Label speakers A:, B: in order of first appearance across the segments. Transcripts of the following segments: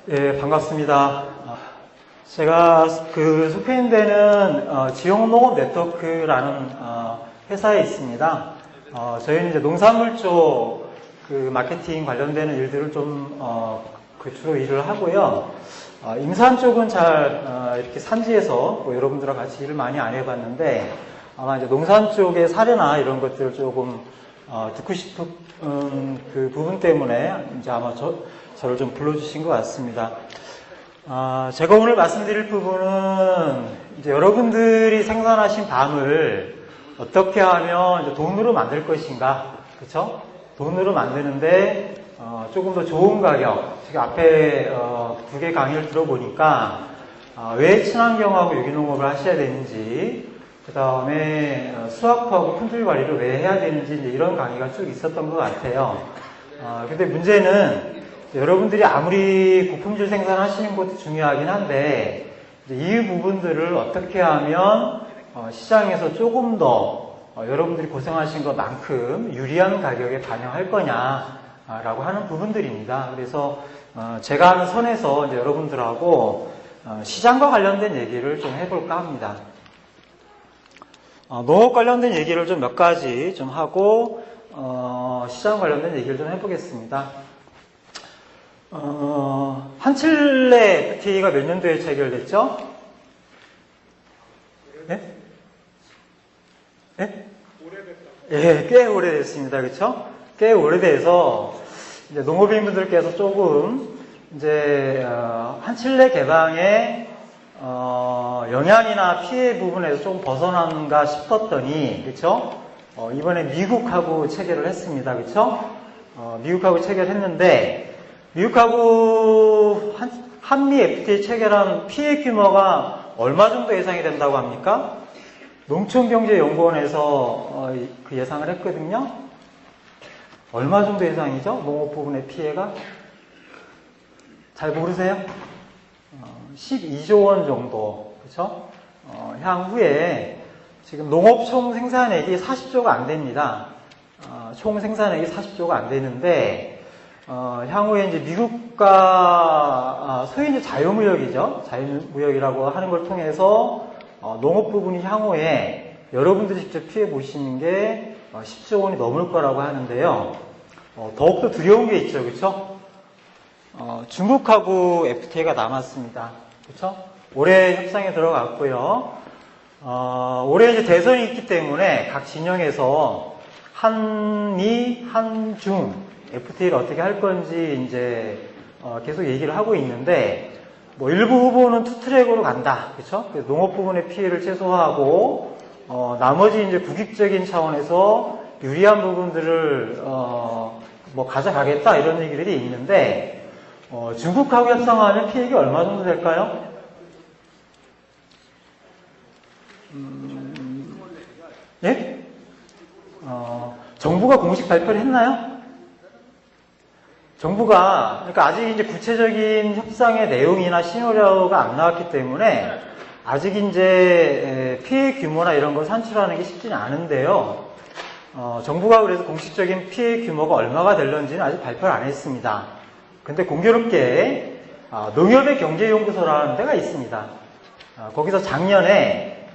A: 예, 반갑습니다. 제가 속해 있는 데는 지용농업 네트워크라는 회사에 있습니다. 저희는 이제 농산물 쪽 마케팅 관련되는 일들을 좀 주로 일을 하고요. 임산 쪽은 잘 이렇게 산지에서 여러분들과 같이 일을 많이 안 해봤는데 아마 이제 농산 쪽의 사례나 이런 것들을 조금 듣고 싶은 그 부분 때문에 이제 아마 저를 좀 불러주신 것 같습니다. 제가 오늘 말씀드릴 부분은 이제 여러분들이 생산하신 밤을 어떻게 하면 이제 돈으로 만들 것인가, 그렇죠? 돈으로 만드는데 조금 더 좋은 가격. 제가 앞에 두 개 강의를 들어보니까 왜 친환경하고 유기농업을 하셔야 되는지, 그 다음에 수확하고 품질 관리를 왜 해야 되는지 이런 강의가 쭉 있었던 것 같아요. 근데 문제는 여러분들이 아무리 고품질 생산하시는 것도 중요하긴 한데 이 부분들을 어떻게 하면 시장에서 조금 더 여러분들이 고생하신 것만큼 유리한 가격에 반영할 거냐라고 하는 부분들입니다. 그래서 제가 하는 선에서 이제 여러분들하고 시장과 관련된 얘기를 좀 해볼까 합니다. 농업 관련된 얘기를 좀 몇 가지 좀 하고 시장 관련된 얘기를 좀 해보겠습니다. 한칠레 FTA가 몇 년도에 체결됐죠? 네? 네? 예, 꽤 오래됐습니다. 그렇죠? 꽤 오래돼서 이제 농업인분들께서 조금 이제 한칠레 개방의 영향이나 피해 부분에서 좀 벗어난가 싶었더니, 그렇죠? 이번에 미국하고 체결을 했습니다. 그렇죠? 미국하고 체결했는데 미국하고 한미 FTA 체결한 피해 규모가 얼마 정도 예상이 된다고 합니까? 농촌경제연구원에서 그 예상을 했거든요. 얼마 정도 예상이죠? 농업 부분의 피해가? 잘 모르세요? 12조 원 정도, 그렇죠? 향후에 지금 농업 총 생산액이 40조가 안 됩니다. 총 생산액이 40조가 안 되는데 향후에 이제 미국과 소위 이제 자유무역이죠. 자유무역이라고 하는 걸 통해서 농업 부분이 향후에 여러분들이 직접 피해 보시는 게 10조 원이 넘을 거라고 하는데요. 더욱더 두려운 게 있죠, 그렇죠? 중국하고 FTA가 남았습니다. 그렇죠? 올해 협상에 들어갔고요. 올해 이제 대선이 있기 때문에 각 진영에서 한미, 한중 FTA를 어떻게 할 건지 이제 계속 얘기를 하고 있는데 일부 후보는 투트랙으로 간다, 그렇죠? 농업 부분의 피해를 최소화하고 나머지 이제 국익적인 차원에서 유리한 부분들을 가져가겠다 이런 얘기들이 있는데 중국하고 협상하면 피해가 얼마 정도 될까요? 예? 정부가 공식 발표를 했나요? 정부가, 그러니까 아직 이제 구체적인 협상의 내용이나 시나리오가 안 나왔기 때문에 아직 이제 피해 규모나 이런 걸 산출하는 게 쉽지는 않은데요. 정부가 그래서 공식적인 피해 규모가 얼마가 될런지는 아직 발표를 안 했습니다. 근데 공교롭게 농협의 경제연구소라는 데가 있습니다. 거기서 작년에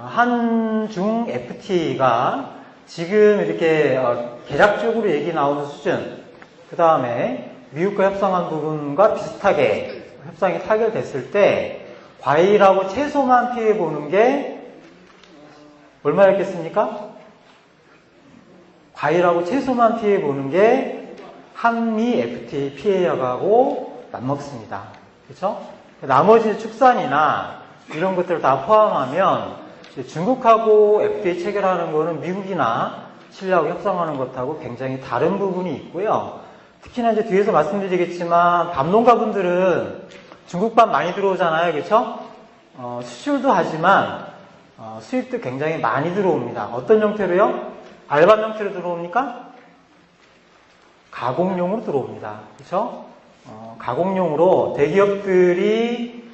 A: 한중 FTA가 지금 이렇게 개략적으로 얘기 나오는 수준, 그 다음에 미국과 협상한 부분과 비슷하게 협상이 타결됐을 때 과일하고 채소만 피해 보는 게 얼마였겠습니까? 과일하고 채소만 피해 보는 게 한미 FTA 피해액하고 맞먹습니다. 그렇죠? 나머지 축산이나 이런 것들을 다 포함하면 중국하고 FTA 체결하는 거는 미국이나 칠레하고 협상하는 것하고 굉장히 다른 부분이 있고요. 특히나 이제 뒤에서 말씀드리겠지만 밤농가분들은 중국밥 많이 들어오잖아요, 그렇죠? 수출도 하지만 수입도 굉장히 많이 들어옵니다. 어떤 형태로요? 알밥 형태로 들어옵니까? 가공용으로 들어옵니다. 그렇죠? 가공용으로 대기업들이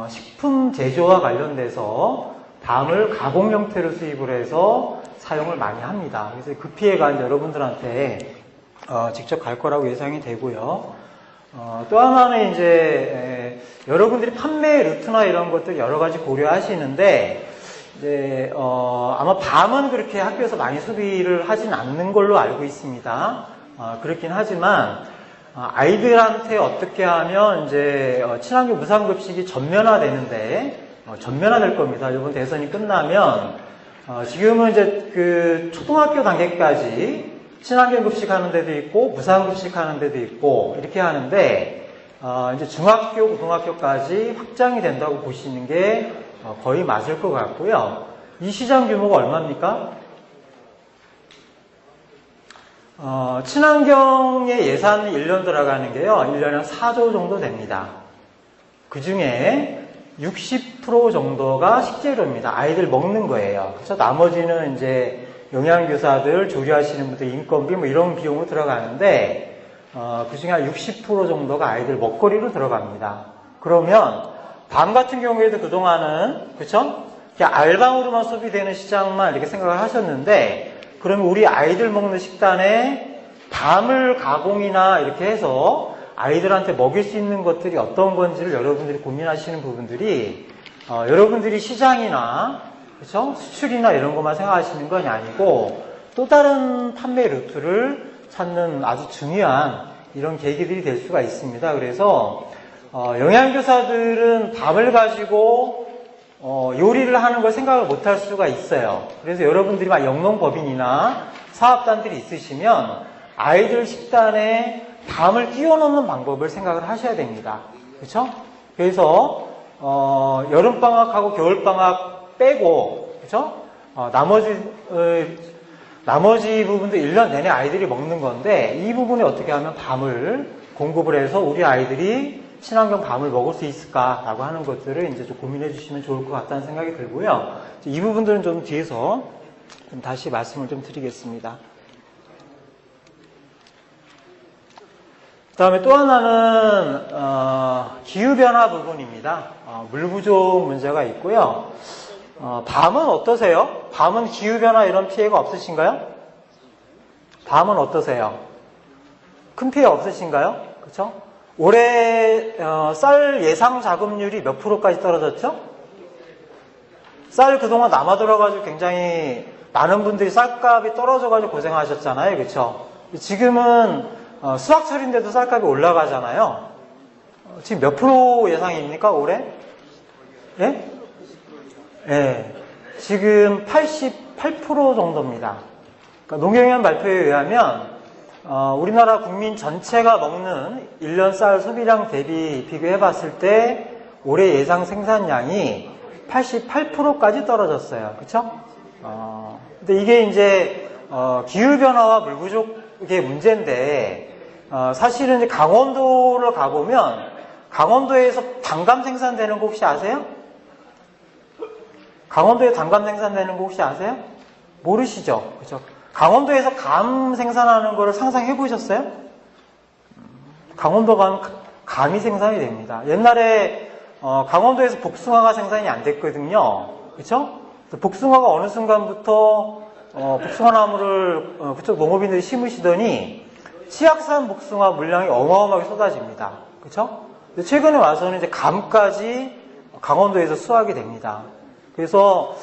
A: 식품 제조와 관련돼서 밤을 가공 형태로 수입을 해서 사용을 많이 합니다. 그래서 그 피해가 이제 여러분들한테 직접 갈 거라고 예상이 되고요. 또 하나는 이제 여러분들이 판매 루트나 이런 것들 여러 가지 고려하시는데 이제 아마 밤은 그렇게 학교에서 많이 소비를 하진 않는 걸로 알고 있습니다. 그렇긴 하지만 아이들한테 어떻게 하면 이제 친환경 무상급식이 전면화되는데 전면화될 겁니다. 이번 대선이 끝나면 지금은 이제 그 초등학교 단계까지 친환경 급식하는 데도 있고 무상급식하는 데도 있고 이렇게 하는데 이제 중학교, 고등학교까지 확장이 된다고 보시는 게 거의 맞을 것 같고요. 이 시장 규모가 얼마입니까? 친환경에 예산이 1년 들어가는 게요, 1년에 4조 정도 됩니다. 그 중에 60% 정도가 식재료입니다. 아이들 먹는 거예요. 그래서 나머지는 이제 영양교사들, 조리하시는 분들 인건비 뭐 이런 비용으로 들어가는데, 그 중에 한 60% 정도가 아이들 먹거리로 들어갑니다. 그러면, 밤 같은 경우에도 그동안은, 그쵸? 그냥 알방으로만 소비되는 시장만 이렇게 생각을 하셨는데, 그러면 우리 아이들 먹는 식단에 밤을 가공이나 이렇게 해서 아이들한테 먹일 수 있는 것들이 어떤 건지를 여러분들이 고민하시는 부분들이 여러분들이 시장이나 그렇죠? 수출이나 이런 것만 생각하시는 건 아니고 또 다른 판매 루트를 찾는 아주 중요한 이런 계기들이 될 수가 있습니다. 그래서 영양교사들은 밤을 가지고 요리를 하는 걸 생각을 못 할 수가 있어요. 그래서 여러분들이 막 영농법인이나 사업단들이 있으시면 아이들 식단에 밤을 끼워 넣는 방법을 생각을 하셔야 됩니다. 그렇죠? 그래서 여름방학하고 겨울방학 빼고 그렇죠? 나머지 부분도 1년 내내 아이들이 먹는 건데 이 부분에 어떻게 하면 밤을 공급을 해서 우리 아이들이 친환경 밤을 먹을 수 있을까라고 하는 것들을 이제 좀 고민해 주시면 좋을 것 같다는 생각이 들고요. 이 부분들은 좀 뒤에서 좀 다시 말씀을 좀 드리겠습니다. 그 다음에 또 하나는 기후변화 부분입니다. 물 부족 문제가 있고요. 밤은 어떠세요? 밤은 기후변화 이런 피해가 없으신가요? 밤은 어떠세요? 큰 피해 없으신가요? 그렇죠? 올해 쌀 예상 자급률이 몇 프로까지 떨어졌죠? 쌀 그동안 남아돌아가지고 굉장히 많은 분들이 쌀값이 떨어져가지고 고생하셨잖아요. 그렇죠? 지금은 수확철인데도 쌀값이 올라가잖아요. 지금 몇 프로 예상입니까? 올해? 예? 예. 지금 88% 정도입니다. 그러니까 농경위원 발표에 의하면 우리나라 국민 전체가 먹는 1년 쌀 소비량 대비 비교해 봤을 때 올해 예상 생산량이 88%까지 떨어졌어요. 그쵸? 근데 이게 이제 기후변화와 물 부족의 문제인데 사실은 이제 강원도를 가보면 강원도에서 단감 생산되는 거 혹시 아세요? 강원도에 단감 생산되는 거 혹시 아세요? 모르시죠? 그죠? 강원도에서 감 생산하는 거를 상상해 보셨어요? 강원도 가면 감이 생산이 됩니다. 옛날에 강원도에서 복숭아가 생산이 안 됐거든요. 그렇죠? 복숭아가 어느 순간부터 복숭아 나무를 그쪽 농업인들이 심으시더니 치악산 복숭아 물량이 어마어마하게 쏟아집니다. 그렇죠? 최근에 와서는 이제 감까지 강원도에서 수확이 됩니다. 그래서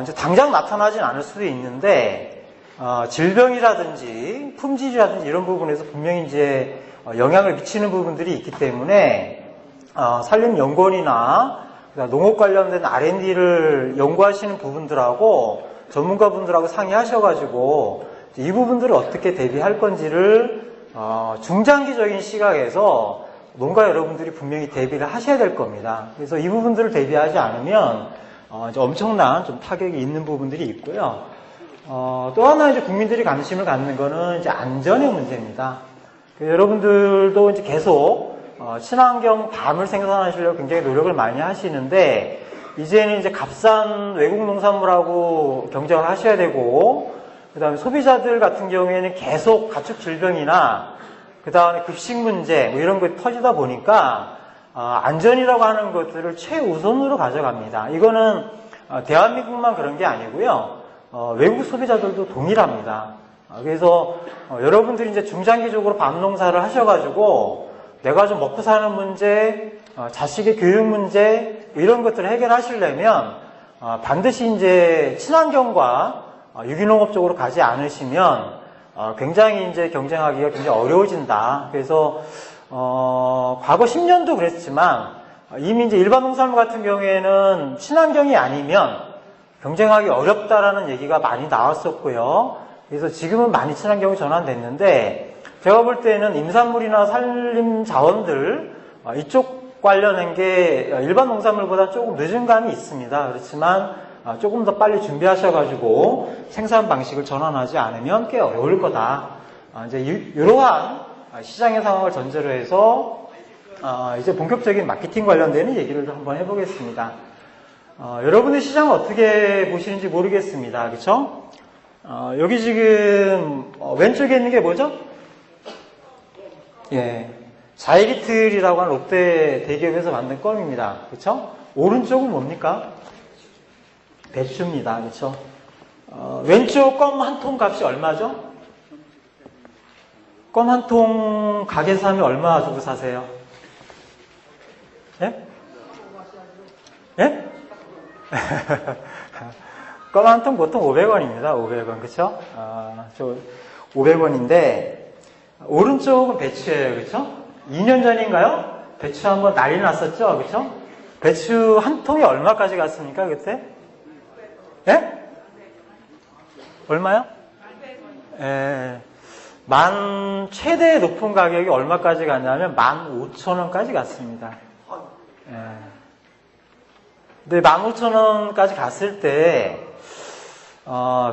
A: 이제 당장 나타나진 않을 수도 있는데 질병이라든지 품질이라든지 이런 부분에서 분명히 이제 영향을 미치는 부분들이 있기 때문에 산림연구원이나 농업 관련된 R&D를 연구하시는 부분들하고 전문가분들하고 상의하셔가지고 이 부분들을 어떻게 대비할 건지를 중장기적인 시각에서 농가 여러분들이 분명히 대비를 하셔야 될 겁니다. 그래서 이 부분들을 대비하지 않으면 이제 엄청난 좀 타격이 있는 부분들이 있고요. 또 하나 이제 국민들이 관심을 갖는 거는 이제 안전의 문제입니다. 여러분들도 이제 계속 친환경 밤을 생산하시려고 굉장히 노력을 많이 하시는데 이제는 이제 값싼 외국 농산물하고 경쟁을 하셔야 되고 그 다음에 소비자들 같은 경우에는 계속 가축 질병이나 그 다음에 급식 문제 뭐 이런 거 터지다 보니까 안전이라고 하는 것들을 최우선으로 가져갑니다. 이거는 대한민국만 그런 게 아니고요. 외국 소비자들도 동일합니다. 그래서 여러분들이 이제 중장기적으로 밤 농사를 하셔가지고 내가 좀 먹고 사는 문제, 자식의 교육 문제, 이런 것들을 해결하시려면, 반드시 이제 친환경과 유기농업 쪽으로 가지 않으시면, 굉장히 이제 경쟁하기가 굉장히 어려워진다. 그래서, 과거 10년도 그랬지만, 이미 이제 일반 농산물 같은 경우에는 친환경이 아니면 경쟁하기 어렵다라는 얘기가 많이 나왔었고요. 그래서 지금은 많이 친환경이 전환됐는데, 제가 볼 때는 임산물이나 산림 자원들, 이쪽 관련한 게 일반 농산물보다 조금 늦은 감이 있습니다. 그렇지만 조금 더 빨리 준비하셔가지고 생산 방식을 전환하지 않으면 꽤 어려울 거다. 이제 이러한 시장의 상황을 전제로 해서 이제 본격적인 마케팅 관련되는 얘기를 한번 해보겠습니다. 여러분의 시장을 어떻게 보시는지 모르겠습니다. 그렇죠? 여기 지금 왼쪽에 있는 게 뭐죠? 예, 자이리틀이라고 하는 롯데 대기업에서 만든 껌입니다. 그렇죠? 오른쪽은 뭡니까? 배추입니다. 그렇죠? 왼쪽 껌 한 통 값이 얼마죠? 껌 한 통 가게에서 사면 얼마 주고 사세요? 예? 예? 껌 한 통 보통 500원입니다. 500원. 그쵸? 저 500원인데, 오른쪽은 배추예요. 그쵸? 2년 전인가요? 배추 한번 난리 났었죠? 그쵸? 배추 한 통에 얼마까지 갔습니까? 그때? 예? 얼마요? 예. 최대 높은 가격이 얼마까지 갔냐면 15,000원까지 갔습니다. 예. 근데 15,000원까지 갔을 때,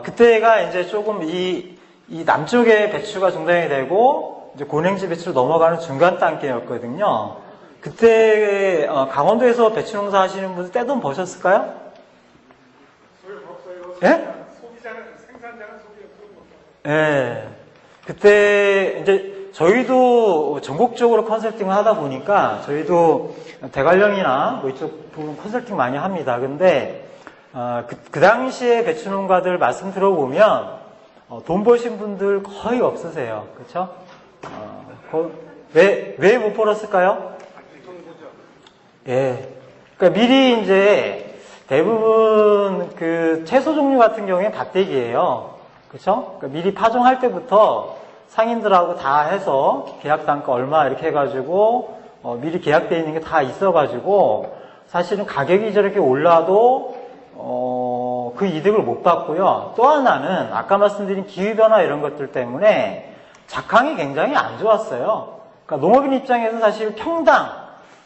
A: 그때가 이제 조금 이 남쪽에 배추가 중단이 되고, 이제 고냉지 배추로 넘어가는 중간 단계였거든요. 그때, 강원도에서 배추 농사 하시는 분들 떼돈 버셨을까요? 예?
B: 소비자는, 생산자는 소비자.
A: 예. 그때, 이제, 저희도 전국적으로 컨설팅을 하다 보니까, 저희도 대관령이나 뭐 이쪽 부분 컨설팅 많이 합니다. 근데, 그 당시에 배추 농가들 말씀 들어보면, 돈 버신 분들 거의 없으세요. 그쵸? 왜 못 벌었을까요? 예. 그러니까 미리 이제 대부분 그 채소 종류 같은 경우에 밭대기예요. 그쵸? 그러니까 미리 파종할 때부터 상인들하고 다 해서 계약 단가 얼마 이렇게 해가지고 미리 계약되어 있는 게 다 있어가지고 사실은 가격이 저렇게 올라도 그 이득을 못 받고요. 또 하나는 아까 말씀드린 기후변화 이런 것들 때문에 작황이 굉장히 안 좋았어요. 그러니까 농업인 입장에서 사실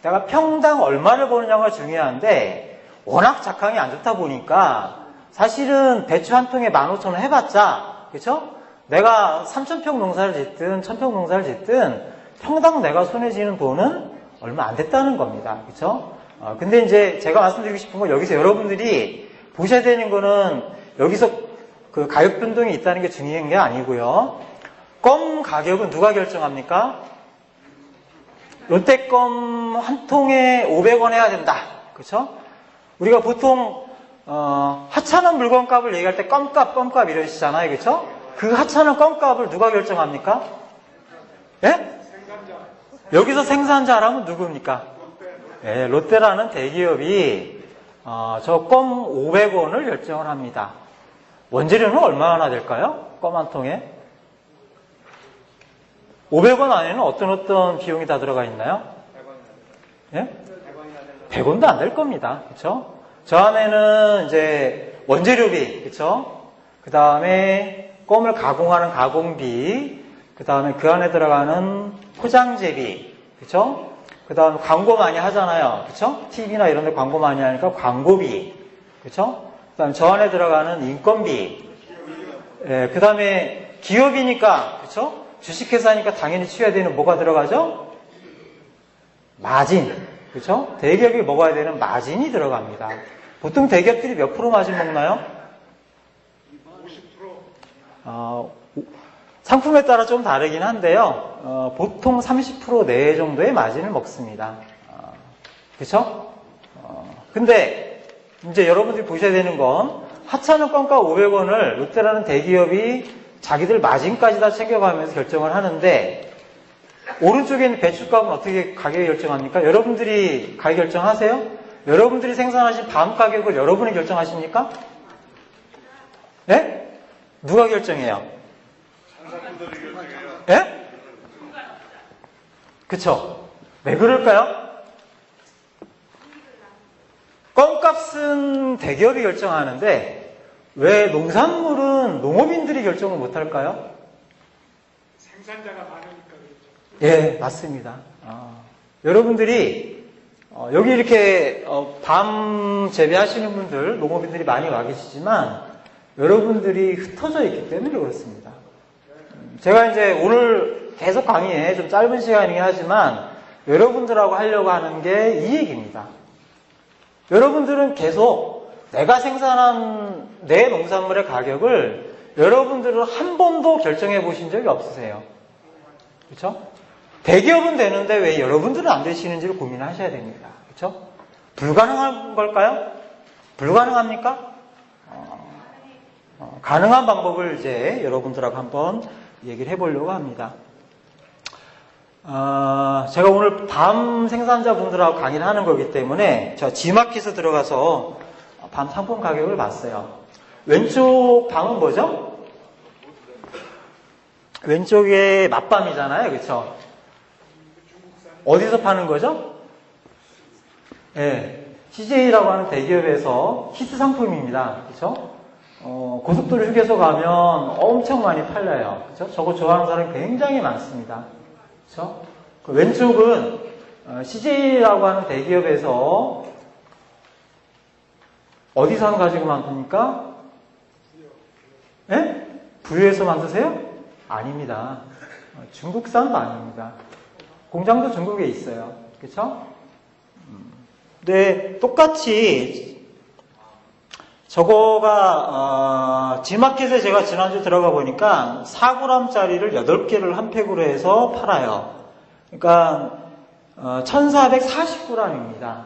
A: 내가 평당 얼마를 버느냐가 중요한데 워낙 작황이 안 좋다 보니까 사실은 배추 한 통에 15,000원 해봤자, 그쵸? 내가 3,000평 농사를 짓든 1,000평 농사를 짓든 평당 내가 손에 쥐는 돈은 얼마 안 됐다는 겁니다. 그쵸? 근데 이제 제가 말씀드리고 싶은 건 여기서 여러분들이 보셔야 되는 거는 여기서 그 가격 변동이 있다는 게 중요한 게 아니고요. 껌 가격은 누가 결정합니까? 롯데껌 한 통에 500원 해야 된다. 그쵸? 우리가 보통 하찮은 물건값을 얘기할 때 껌값 이러시잖아요. 그쵸? 그 하찮은 껌값을 누가 결정합니까? 예? 여기서 생산자라면 누굽니까? 예, 롯데라는 대기업이 저 껌 500원을 결정을 합니다. 원재료는 얼마나 될까요? 껌 한 통에? 500원 안에는 어떤 비용이 다 들어가 있나요? 100원. 예? 100원도 안 될 겁니다. 그쵸? 저 안에는 이제 원재료비, 그쵸? 그 다음에 껌을 가공하는 가공비, 그 다음에 그 안에 들어가는 포장재비, 그쵸? 그 다음에 광고 많이 하잖아요. 그쵸? TV나 이런 데 광고 많이 하니까 광고비, 그쵸? 그 다음에 저 안에 들어가는 인건비, 예, 그 다음에 기업이니까, 그쵸? 주식회사니까 당연히 치워야 되는 뭐가 들어가죠? 마진, 그쵸? 대기업이 먹어야 되는 마진이 들어갑니다. 보통 대기업들이 몇 프로 마진 먹나요? 50%. 상품에 따라 좀 다르긴 한데요. 보통 30% 내외 정도의 마진을 먹습니다. 그쵸? 근데 이제 여러분들이 보셔야 되는 건 하찮은 껌값 500원을 롯데라는 대기업이 자기들 마진까지 다 챙겨가면서 결정을 하는데 오른쪽에 있는 배추값은 어떻게 가격 결정합니까? 여러분들이 가격 결정하세요? 여러분들이 생산하신 밤 가격을 여러분이 결정하십니까? 네? 누가 결정해요?
B: 장사꾼들이 결정해요.
A: 예? 그쵸? 왜 그럴까요? 껌값은 대기업이 결정하는데 왜 농산물은 농업인들이 결정을 못할까요?
B: 생산자가 많으니까 그렇죠.
A: 예, 맞습니다. 여러분들이 여기 이렇게 밤 재배하시는 분들, 농업인들이 많이 와 계시지만 여러분들이 흩어져 있기 때문에 그렇습니다. 제가 이제 오늘 계속 강의에 좀 짧은 시간이긴 하지만 여러분들하고 하려고 하는 게 이 얘기입니다. 여러분들은 계속 내가 생산한 내 농산물의 가격을 여러분들은 한 번도 결정해 보신 적이 없으세요. 그렇죠? 대기업은 되는데 왜 여러분들은 안 되시는지를 고민하셔야 됩니다. 그렇죠? 불가능한 걸까요? 불가능합니까? 가능한 방법을 이제 여러분들하고 한번 얘기를 해보려고 합니다. 제가 오늘 밤 생산자분들하고 강의를 하는 거기 때문에 제가 G마켓에 들어가서 밤 상품 가격을 봤어요. 왼쪽 밤은 뭐죠? 왼쪽에 맛밤이잖아요. 그렇죠? 어디서 파는 거죠? 네, CJ라고 하는 대기업에서 히트 상품입니다. 그렇죠? 고속도로 휴게소 가면 엄청 많이 팔려요. 그렇죠? 저거 좋아하는 사람이 굉장히 많습니다. 그렇죠? 그 왼쪽은 CJ라고 하는 대기업에서 어디서 가지고 만듭니까? 예? 부여에서 만드세요? 아닙니다. 중국산도 아닙니다. 공장도 중국에 있어요. 그렇죠? 네, 똑같이 저거가 G마켓에 제가 지난주 들어가 보니까 4g짜리를 8개를 한 팩으로 해서 팔아요. 그러니까 1440g입니다.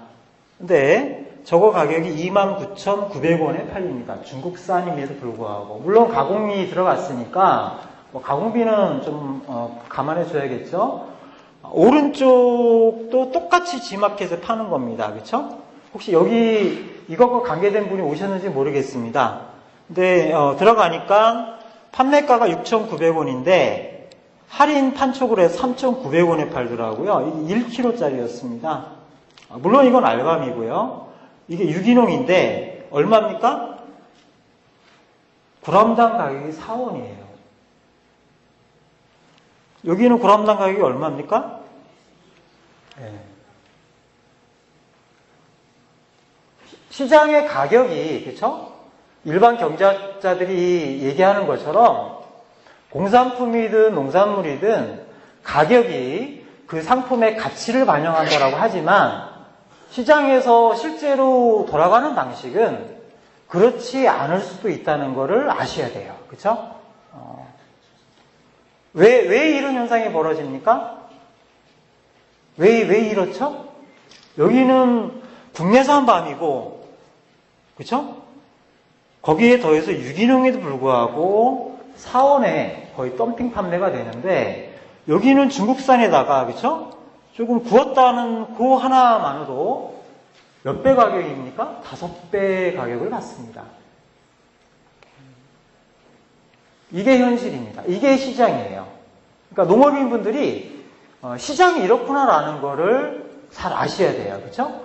A: 근데 저거 가격이 29,900원에 팔립니다. 중국산임에도 불구하고. 물론 가공이 들어갔으니까 뭐 가공비는 좀 감안해 줘야겠죠. 오른쪽도 똑같이 G마켓에 파는 겁니다. 그렇죠? 혹시 여기 이것과 관계된 분이 오셨는지 모르겠습니다. 근데 들어가니까 판매가가 6,900원인데 할인 판촉으로 해서 3,900원에 팔더라고요. 이게 1kg짜리였습니다. 물론 이건 알밤이고요. 이게 유기농인데 얼마입니까? g당 가격이 4원이에요. 여기는 g당 가격이 얼마입니까? 네. 시장의 가격이, 그렇죠? 일반 경제학자들이 얘기하는 것처럼 공산품이든 농산물이든 가격이 그 상품의 가치를 반영한다라고 하지만 시장에서 실제로 돌아가는 방식은 그렇지 않을 수도 있다는 것을 아셔야 돼요. 그렇죠? 왜 이런 현상이 벌어집니까? 왜 이렇죠? 여기는 국내산 밤이고, 그쵸? 거기에 더해서 유기농에도 불구하고 4원에 거의 덤핑 판매가 되는데, 여기는 중국산에다가, 그쵸? 조금 구웠다는 그 하나만으로 몇 배 가격입니까? 5배 가격을 받습니다. 이게 현실입니다. 이게 시장이에요. 그러니까 농업인분들이 시장이 이렇구나라는 거를 잘 아셔야 돼요. 그렇죠?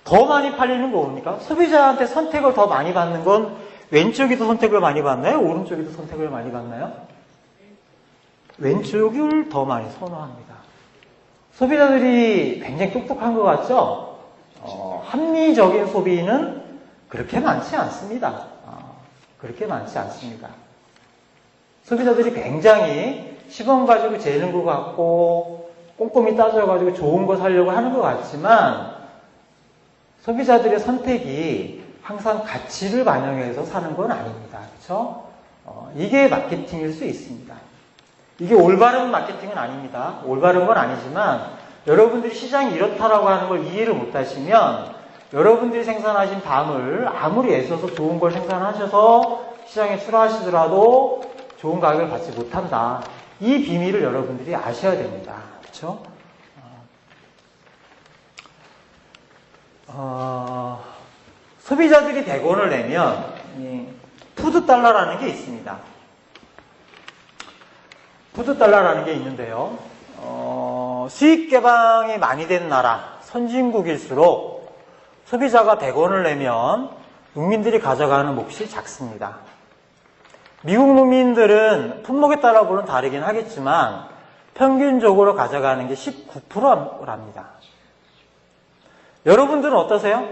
A: 더 많이 팔리는 거 뭡니까? 소비자한테 선택을 더 많이 받는 건 왼쪽이 더 선택을 많이 받나요? 오른쪽이 더 선택을 많이 받나요? 왼쪽을 더 많이 선호합니다. 소비자들이 굉장히 똑똑한 것 같죠? 합리적인 소비는 그렇게 많지 않습니다. 그렇게 많지 않습니다. 소비자들이 굉장히 시범 가지고 재는 것 같고 꼼꼼히 따져가지고 좋은 거 사려고 하는 것 같지만 소비자들의 선택이 항상 가치를 반영해서 사는 건 아닙니다. 그렇죠? 이게 마케팅일 수 있습니다. 이게 올바른 마케팅은 아닙니다. 올바른 건 아니지만 여러분들이 시장이 이렇다라고 하는 걸 이해를 못하시면 여러분들이 생산하신 밤을 아무리 애써서 좋은 걸 생산하셔서 시장에 출하하시더라도 좋은 가격을 받지 못한다. 이 비밀을 여러분들이 아셔야 됩니다. 그렇죠? 소비자들이 100원을 내면 푸드 달러라는 게 있습니다. 푸드 달러라는 게 있는데요. 수익 개방이 많이 된 나라, 선진국일수록 소비자가 100원을 내면 농민들이 가져가는 몫이 작습니다. 미국 농민들은 품목에 따라 물론 다르긴 하겠지만 평균적으로 가져가는 게 19%랍니다. 여러분들은 어떠세요?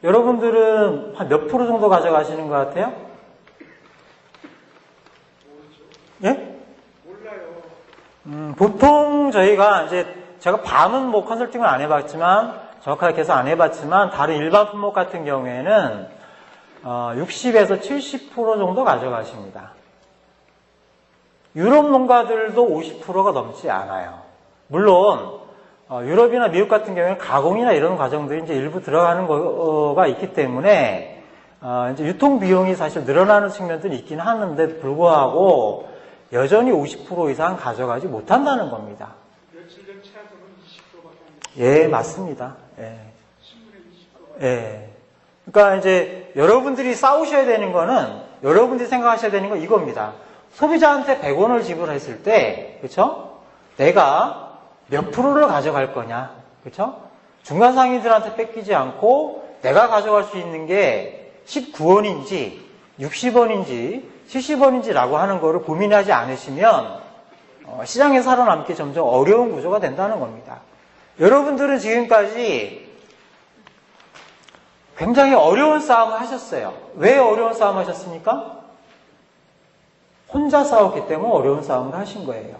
A: 여러분들은 한 몇 프로 정도 가져가시는 것 같아요? 예?
B: 몰라요.
A: 보통 저희가 이제 제가 밤은 뭐 컨설팅을 안 해봤지만 정확하게 계속 안 해봤지만 다른 일반 품목 같은 경우에는 60에서 70% 정도 가져가십니다. 유럽 농가들도 50%가 넘지 않아요. 물론 유럽이나 미국 같은 경우에는 가공이나 이런 과정들이 이제 일부 들어가는 거가 있기 때문에 이제 유통 비용이 사실 늘어나는 측면들이 있긴 하는데 불구하고 여전히 50% 이상 가져가지 못한다는 겁니다.
B: 며칠 전 최저는 20%밖에 안 돼요.
A: 예, 맞습니다. 예.
B: 신문에 20%.
A: 예. 그러니까 이제 여러분들이 싸우셔야 되는 거는 여러분들이 생각하셔야 되는 건 이겁니다. 소비자한테 100원을 지불했을 때, 그렇죠? 내가 몇 프로를 가져갈 거냐, 그렇죠? 중간 상인들한테 뺏기지 않고 내가 가져갈 수 있는 게 19원인지 60원인지 70원인지라고 하는 거를 고민하지 않으시면 시장에 살아남기 점점 어려운 구조가 된다는 겁니다. 여러분들은 지금까지 굉장히 어려운 싸움을 하셨어요. 왜 어려운 싸움 하셨습니까? 혼자 싸웠기 때문에 어려운 싸움을 하신 거예요.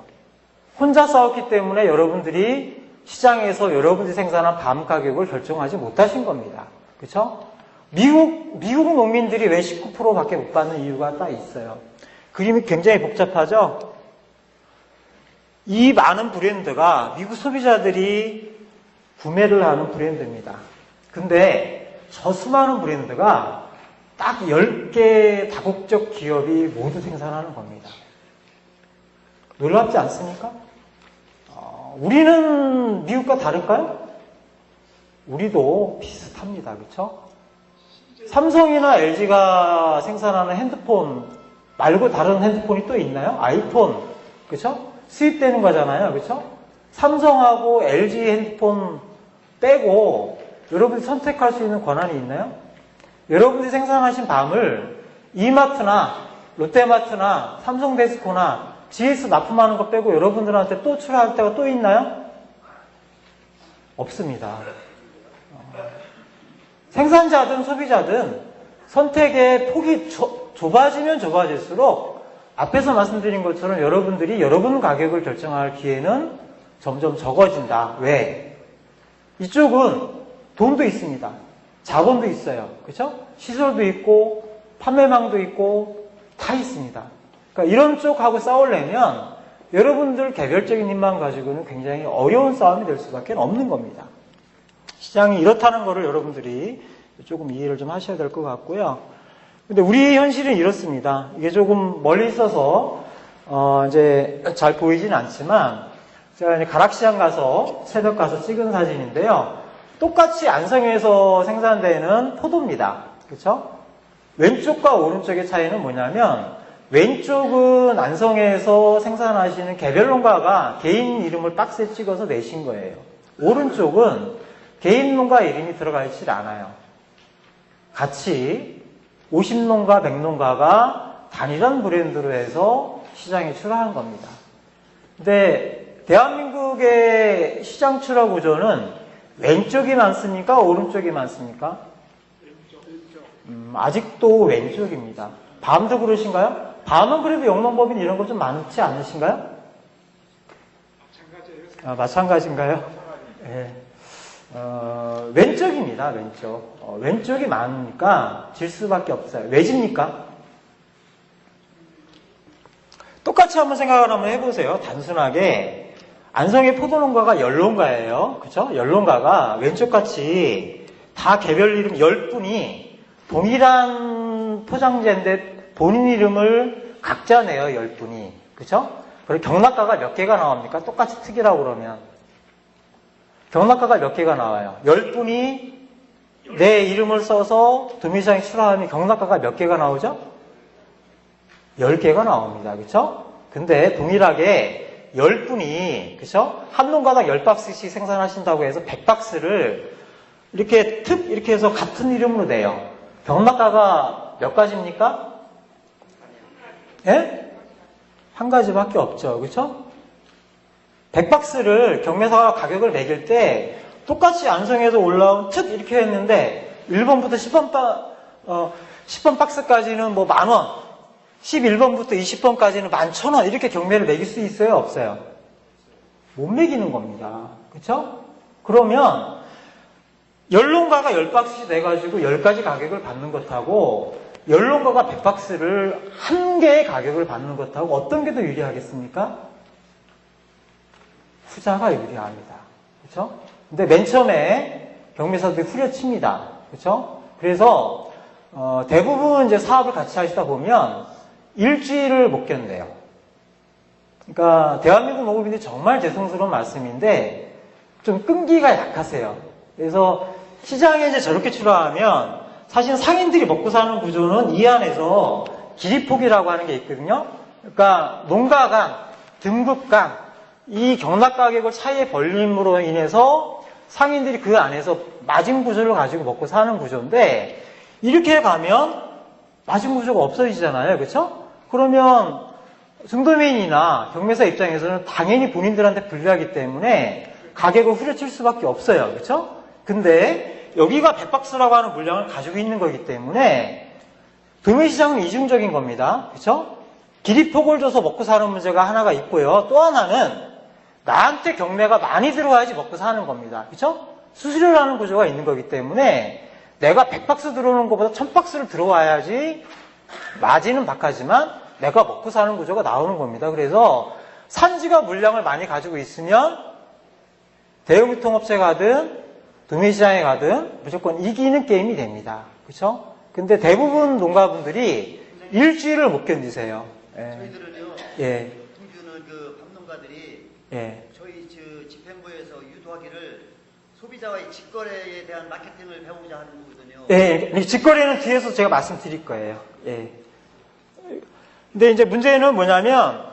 A: 혼자 싸웠기 때문에 여러분들이 시장에서 여러분들이 생산한 밤 가격을 결정하지 못하신 겁니다. 그렇죠? 미국 농민들이 왜 19%밖에 못 받는 이유가 딱 있어요. 그림이 굉장히 복잡하죠? 이 많은 브랜드가 미국 소비자들이 구매를 하는 브랜드입니다. 근데 저 수많은 브랜드가 딱 10개 다국적 기업이 모두 생산하는 겁니다. 놀랍지 않습니까? 우리는 미국과 다를까요? 우리도 비슷합니다. 그렇죠? 삼성이나 LG가 생산하는 핸드폰 말고 다른 핸드폰이 또 있나요? 아이폰, 그렇죠? 수입되는 거잖아요. 그렇죠? 삼성하고 LG 핸드폰 빼고 여러분이 선택할 수 있는 권한이 있나요? 여러분들이 생산하신 밤을 이마트나 롯데마트나 삼성데스코나 GS 납품하는 거 빼고 여러분들한테 또 출하할 때가 또 있나요? 없습니다. 생산자든 소비자든 선택의 폭이 좁아지면 좁아질수록 앞에서 말씀드린 것처럼 여러분들이 여러분 가격을 결정할 기회는 점점 적어진다. 왜? 이쪽은 돈도 있습니다. 자본도 있어요. 그렇죠? 시설도 있고 판매망도 있고 다 있습니다. 그러니까 이런 쪽하고 싸우려면 여러분들 개별적인 힘만 가지고는 굉장히 어려운 싸움이 될 수밖에 없는 겁니다. 시장이 이렇다는 거를 여러분들이 조금 이해를 좀 하셔야 될 것 같고요. 근데 우리의 현실은 이렇습니다. 이게 조금 멀리 있어서 이제 잘 보이진 않지만 제가 이제 가락시장 가서 새벽 가서 찍은 사진인데요. 똑같이 안성에서 생산되는 포도입니다. 그렇죠? 왼쪽과 오른쪽의 차이는 뭐냐면 왼쪽은 안성에서 생산하시는 개별 농가가 개인 이름을 박스에 찍어서 내신 거예요. 오른쪽은 개인 농가 이름이 들어가 있지 않아요. 같이 50농가, 100농가가 단일한 브랜드로 해서 시장에 출하한 겁니다. 근데 대한민국의 시장 출하 구조는 왼쪽이 많습니까? 오른쪽이 많습니까? 아직도 왼쪽입니다. 밤도 그러신가요? 밤은 그래도 영농법인 이런 거 좀 많지 않으신가요?
B: 마찬가지예요.
A: 마찬가지인가요? 네. 왼쪽입니다. 왼쪽. 왼쪽이 많으니까 질 수밖에 없어요. 왜 집니까? 똑같이 한번 생각을 한번 해보세요. 단순하게 안성의 포도농가가 10농가예요. 그렇죠? 10농가가 왼쪽같이 다 개별 이름 10분이 동일한 포장재인데 본인 이름을 각자 내요. 10분이. 그렇죠? 그리고 경락가가 몇 개가 나옵니까? 똑같이 특이라고 그러면. 경락가가 몇 개가 나와요? 10분이 내 이름을 써서 도매시장에 출하하면 경락가가 몇 개가 나오죠? 10개가 나옵니다. 그쵸? 근데 동일하게 10분이, 그쵸? 한 농가당 10박스씩 생산하신다고 해서 100박스를 이렇게 이렇게 해서 같은 이름으로 내요. 경락가가 몇 가지입니까? 예? 한 가지밖에 없죠. 그쵸? 100박스를 경매사가 가격을 매길 때 똑같이 안성에서 올라온 이렇게 했는데 1번부터 10번 박스까지는 뭐 10,000원, 11번부터 20번까지는 11,000원 이렇게 경매를 매길 수 있어요? 없어요? 못 매기는 겁니다. 그쵸? 그러면 열농가가 10박스씩 내가지고 10가지 가격을 받는 것하고 열농가가 100박스를 한 개의 가격을 받는 것하고 어떤 게 더 유리하겠습니까? 후자가 유리합니다. 그쵸? 근데 맨 처음에 경매사들이 후려칩니다. 그쵸? 그래서 대부분 이제 사업을 같이 하시다 보면 일주일을 못 견뎌요. 그러니까 대한민국 농업인들이 정말 죄송스러운 말씀인데 좀 끈기가 약하세요. 그래서 시장에 이제 저렇게 출하하면 사실 상인들이 먹고 사는 구조는 이 안에서 기리폭이라고 하는 게 있거든요. 그러니까 농가 간, 등급 간, 이 경락 가격을 차이에 벌림으로 인해서 상인들이 그 안에서 마진 구조를 가지고 먹고 사는 구조인데 이렇게 가면 마진 구조가 없어지잖아요. 그렇죠? 그러면 중도매인이나 경매사 입장에서는 당연히 본인들한테 불리하기 때문에 가격을 후려칠 수밖에 없어요. 그렇죠? 근데 여기가 100박스라고 하는 물량을 가지고 있는 거기 때문에 도매시장은 이중적인 겁니다. 그렇죠? 기리폭을 줘서 먹고 사는 문제가 하나가 있고요. 또 하나는 나한테 경매가 많이 들어와야지 먹고 사는 겁니다. 그렇죠? 수수료라는 구조가 있는 거기 때문에 내가 100박스 들어오는 것보다 1000박스를 들어와야지 마진은 박하지만 내가 먹고 사는 구조가 나오는 겁니다. 그래서 산지가 물량을 많이 가지고 있으면 대형 유통업체 가든 도매시장에 가든 무조건 이기는 게임이 됩니다. 그렇죠? 근데 대부분 농가분들이 일주일을 못 견디세요. 예.
C: 저희들은요.
A: 예.
C: 통주는 그 밥농가들이
A: 예.
C: 저희 집행부에서 유도하기를 소비자와의 직거래에 대한 마케팅을 배우고자 하는 거거든요.
A: 예. 직거래는 뒤에서 제가 말씀드릴 거예요. 예. 근데 이제 문제는 뭐냐면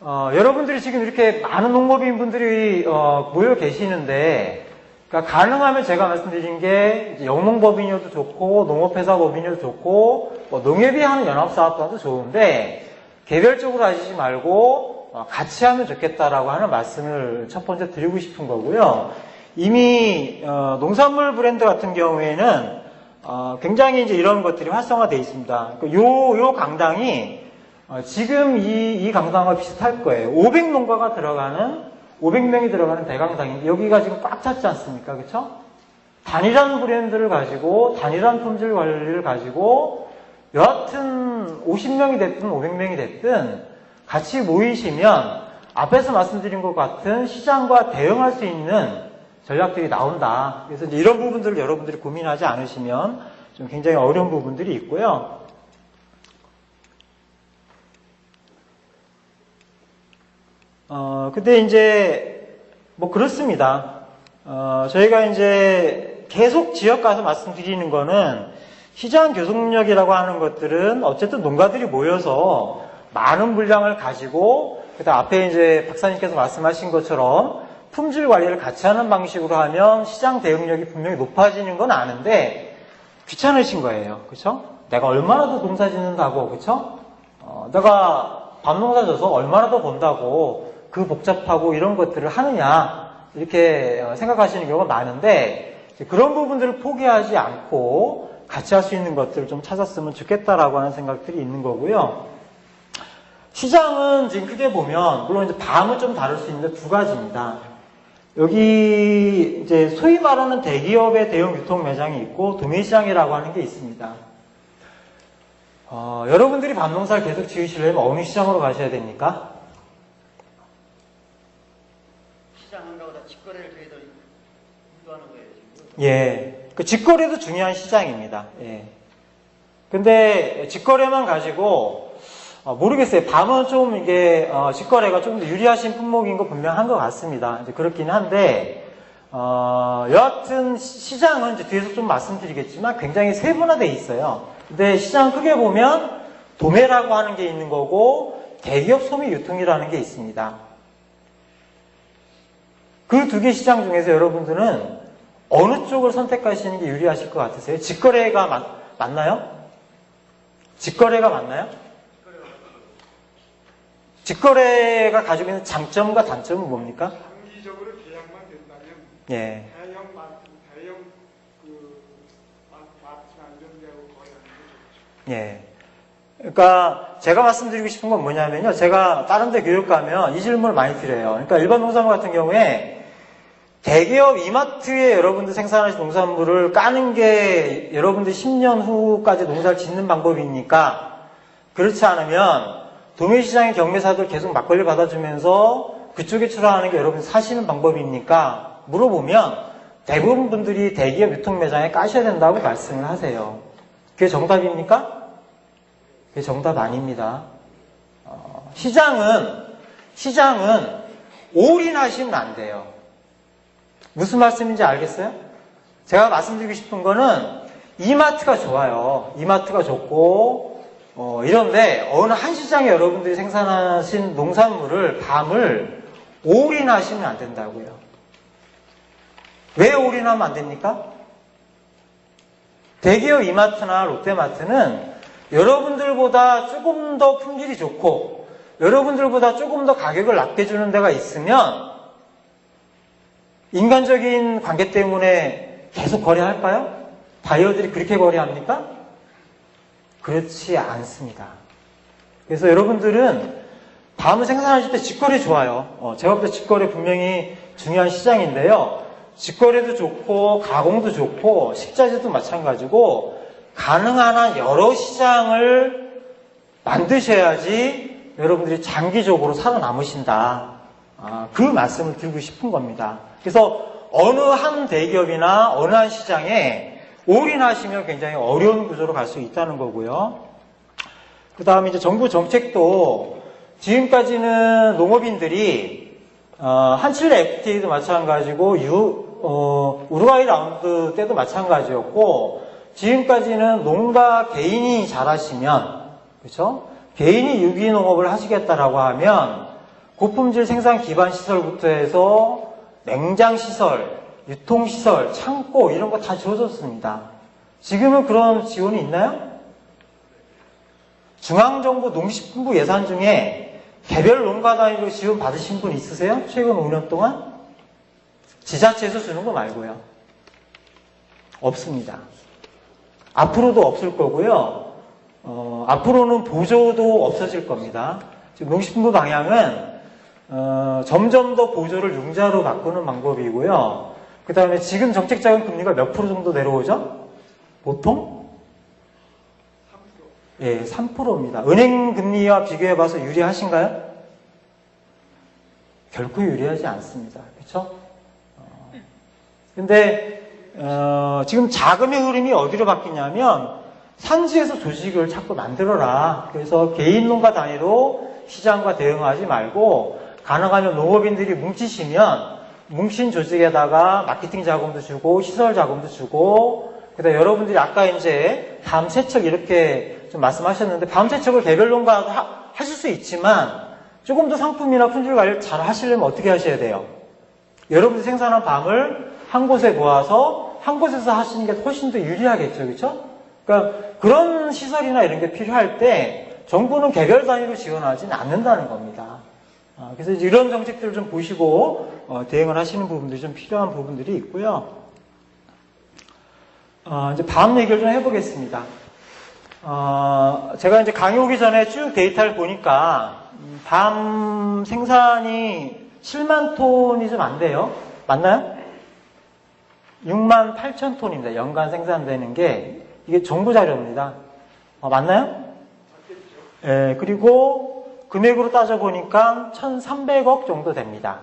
A: 여러분들이 지금 이렇게 많은 농업인분들이 모여 계시는데 그러니까 가능하면 제가 말씀드린 게 영농법인이어도 좋고 농업회사법인이어도 좋고 뭐 농협이 하는 연합사업도 좋은데 개별적으로 하시지 말고 같이 하면 좋겠다라고 하는 말씀을 첫 번째 드리고 싶은 거고요. 이미 농산물 브랜드 같은 경우에는 굉장히 이제 이런 것들이 활성화되어 있습니다. 요 강당이 지금 이 강당과 비슷할 거예요. 500농가가 들어가는 500명이 들어가는 대강당인데 여기가 지금 꽉 찼지 않습니까? 그렇죠? 단일한 브랜드를 가지고 단일한 품질 관리를 가지고 여하튼 50명이 됐든 500명이 됐든 같이 모이시면 앞에서 말씀드린 것 같은 시장과 대응할 수 있는 전략들이 나온다. 그래서 이제 이런 부분들을 여러분들이 고민하지 않으시면 좀 굉장히 어려운 부분들이 있고요. 근데 이제, 뭐, 그렇습니다. 저희가 이제 계속 지역 가서 말씀드리는 거는 시장 교섭력이라고 하는 것들은 어쨌든 농가들이 모여서 많은 물량을 가지고, 그다음 앞에 이제 박사님께서 말씀하신 것처럼 품질 관리를 같이 하는 방식으로 하면 시장 대응력이 분명히 높아지는 건 아는데 귀찮으신 거예요. 그쵸? 내가 얼마나 더 농사 짓는다고, 그쵸? 내가 밥 농사 져서 얼마나 더 번다고 그 복잡하고 이런 것들을 하느냐 이렇게 생각하시는 경우가 많은데 그런 부분들을 포기하지 않고 같이 할 수 있는 것들을 좀 찾았으면 좋겠다라고 하는 생각들이 있는 거고요. 시장은 지금 크게 보면 물론 이제 밤은 좀 다를 수 있는데 두 가지입니다. 여기 이제 소위 말하는 대기업의 대형 유통 매장이 있고 도매시장이라고 하는 게 있습니다. 여러분들이 밤농사를 계속 지으시려면 어느 시장으로 가셔야 됩니까?
C: 시장 한가보다 직거래를 저희들 유도하는 거예요, 지금.
A: 예. 그 직거래도 중요한 시장입니다. 예. 근데 직거래만 가지고 모르겠어요. 밤은 좀 이게 직거래가 조금 더 유리하신 품목인 거 분명한 것 같습니다. 이제 그렇긴 한데 여하튼 시장은 이제 뒤에서 좀 말씀드리겠지만 굉장히 세분화되어 있어요. 근데 시장 크게 보면 도매라고 하는 게 있는 거고 대기업 소매 유통이라는 게 있습니다. 그 두 개 시장 중에서 여러분들은 어느 쪽을 선택하시는 게 유리하실 것 같으세요? 직거래가 맞나요? 직거래가 맞나요? 직거래가 가지고 있는 장점과 단점은 뭡니까?
B: 장기적으로 계약만 된다면
A: 예.
B: 대형 마트나 이런 데하고 거래하는 게 좋죠.
A: 예. 그러니까 제가 말씀드리고 싶은 건 뭐냐면요. 제가 다른 데 교육 가면 이 질문을 많이 드려요. 그러니까 일반 농산물 같은 경우에 대기업 이마트에 여러분들 생산하신 농산물을 까는 게 여러분들 10년 후까지 농사를 짓는 방법입니까? 그렇지 않으면 도매시장의 경매사들 계속 막걸리 받아주면서 그쪽에 출하하는 게 여러분 사시는 방법입니까? 물어보면 대부분 분들이 대기업 유통매장에 까셔야 된다고 말씀을 하세요. 그게 정답입니까? 그게 정답 아닙니다. 시장은 올인하시면 안 돼요. 무슨 말씀인지 알겠어요? 제가 말씀드리고 싶은 거는 이마트가 좋아요. 이마트가 좋고 이런데 어느 한 시장에 여러분들이 생산하신 농산물을 밤을 올인하시면 안 된다고요. 왜 올인하면 안 됩니까? 대기업 이마트나 롯데마트는 여러분들보다 조금 더 품질이 좋고 여러분들보다 조금 더 가격을 낮게 주는 데가 있으면 인간적인 관계 때문에 계속 거래할까요? 바이어들이 그렇게 거래합니까? 그렇지 않습니다. 그래서 여러분들은 밤을 생산하실 때 직거래 좋아요. 제가 볼 때 직거래 분명히 중요한 시장인데요. 직거래도 좋고 가공도 좋고 식자재도 마찬가지고 가능한 한 여러 시장을 만드셔야지 여러분들이 장기적으로 살아남으신다. 그 말씀을 드리고 싶은 겁니다. 그래서 어느 한 대기업이나 어느 한 시장에 올인하시면 굉장히 어려운 구조로 갈 수 있다는 거고요. 그 다음에 이제 정부 정책도 지금까지는 농업인들이 한칠레 FTA도 마찬가지고 우루과이 라운드 때도 마찬가지였고 지금까지는 농가 개인이 잘하시면 그렇죠? 개인이 유기농업을 하시겠다라고 하면 고품질 생산 기반 시설부터 해서 냉장시설, 유통시설, 창고 이런 거 다 지어줬습니다. 지금은 그런 지원이 있나요? 중앙정부 농식품부 예산 중에 개별 농가 단위로 지원 받으신 분 있으세요? 최근 5년 동안? 지자체에서 주는 거 말고요. 없습니다. 앞으로도 없을 거고요. 앞으로는 보조도 없어질 겁니다. 지금 농식품부 방향은 점점 더 보조를 융자로 바꾸는 방법이고요. 그 다음에 지금 정책자금 금리가 몇 프로 정도 내려오죠? 보통? 3%. 예, 3%입니다. 은행 금리와 비교해봐서 유리하신가요? 결코 유리하지 않습니다. 그렇죠? 근데 지금 자금의 흐름이 어디로 바뀌냐면 산지에서 조직을 자꾸 만들어라. 그래서 개인 농가 단위로 시장과 대응하지 말고 가능하면 농업인들이 뭉치시면 뭉친 조직에다가 마케팅 자금도 주고 시설 자금도 주고 그다음 여러분들이 아까 이제 밤 세척 이렇게 좀 말씀하셨는데 밤 세척을 개별 농가 하실 수 있지만 조금 더 상품이나 품질 관리를 잘 하시려면 어떻게 하셔야 돼요? 여러분들이 생산한 밤을 한 곳에 모아서 한 곳에서 하시는 게 훨씬 더 유리하겠죠, 그렇죠? 그러니까 그런 시설이나 이런 게 필요할 때 정부는 개별 단위로 지원하지는 않는다는 겁니다. 그래서 이런 정책들을 좀 보시고 대응을 하시는 부분들이 좀 필요한 부분들이 있고요. 이제 밤 얘기를 좀 해보겠습니다. 제가 이제 강의 오기 전에 쭉 데이터를 보니까 밤 생산이 7만 톤이 좀 안 돼요. 맞나요? 6만 8천 톤입니다. 연간 생산되는 게 이게 정부 자료입니다. 맞나요? 예, 그리고 금액으로 따져보니까 1,300억 정도 됩니다.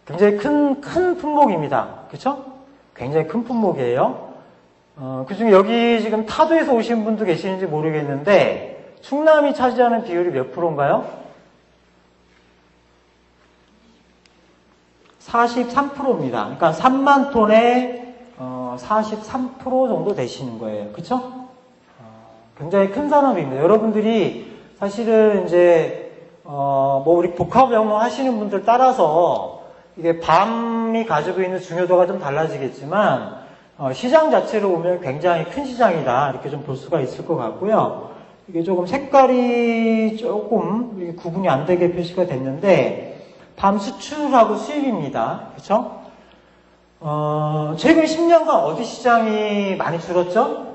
A: 굉장히 큰 품목입니다. 그렇죠? 굉장히 큰 품목이에요. 그중에 여기 지금 타도에서 오신 분도 계시는지 모르겠는데 충남이 차지하는 비율이 몇 프로인가요? 43%입니다. 그러니까 3만 톤에 43% 정도 되시는 거예요. 그쵸? 굉장히 큰 산업입니다. 여러분들이 사실은 이제 우리 복합 영어 하시는 분들 따라서 이게 밤이 가지고 있는 중요도가 좀 달라지겠지만 시장 자체로 보면 굉장히 큰 시장이다 이렇게 좀 볼 수가 있을 것 같고요. 이게 조금 색깔이 조금 구분이 안 되게 표시가 됐는데 밤 수출하고 수입입니다. 그렇죠? 최근 10년간 어디 시장이 많이 줄었죠?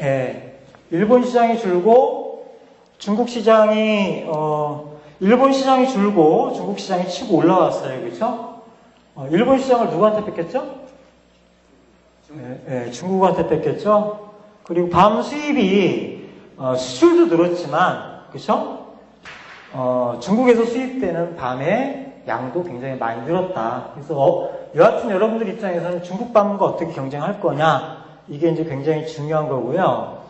A: 예, 일본 시장이 줄고 중국 시장이 일본 시장이 줄고 중국 시장이 치고 올라왔어요. 그렇죠? 일본 시장을 누구한테 뺏겼죠? 중국한테 뺏겼죠? 그리고 밤 수입이 수출도 늘었지만 그렇죠? 중국에서 수입되는 밤의 양도 굉장히 많이 늘었다. 그래서 여하튼 여러분들 입장에서는 중국 밤과 어떻게 경쟁할 거냐 이게 이제 굉장히 중요한 거고요.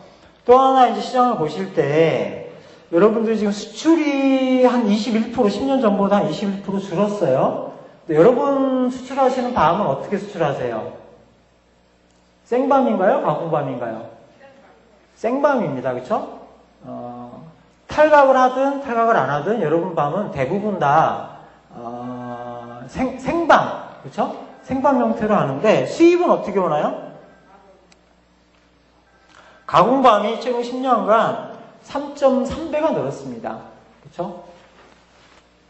A: 또 하나 이제 시장을 보실 때 여러분들이 지금 수출이 한 21% 10년 전보다 한 21% 줄었어요. 근데 여러분 수출하시는 밤은 어떻게 수출하세요? 생밤인가요? 가공밤인가요? 생밤입니다. 그렇죠? 탈각을 하든 탈각을 안 하든 여러분 밤은 대부분 다 생밤, 그렇죠? 생밤 형태로 하는데 수입은 어떻게 오나요? 가공밤이 최근 10년간 3.3배가 늘었습니다. 그렇죠?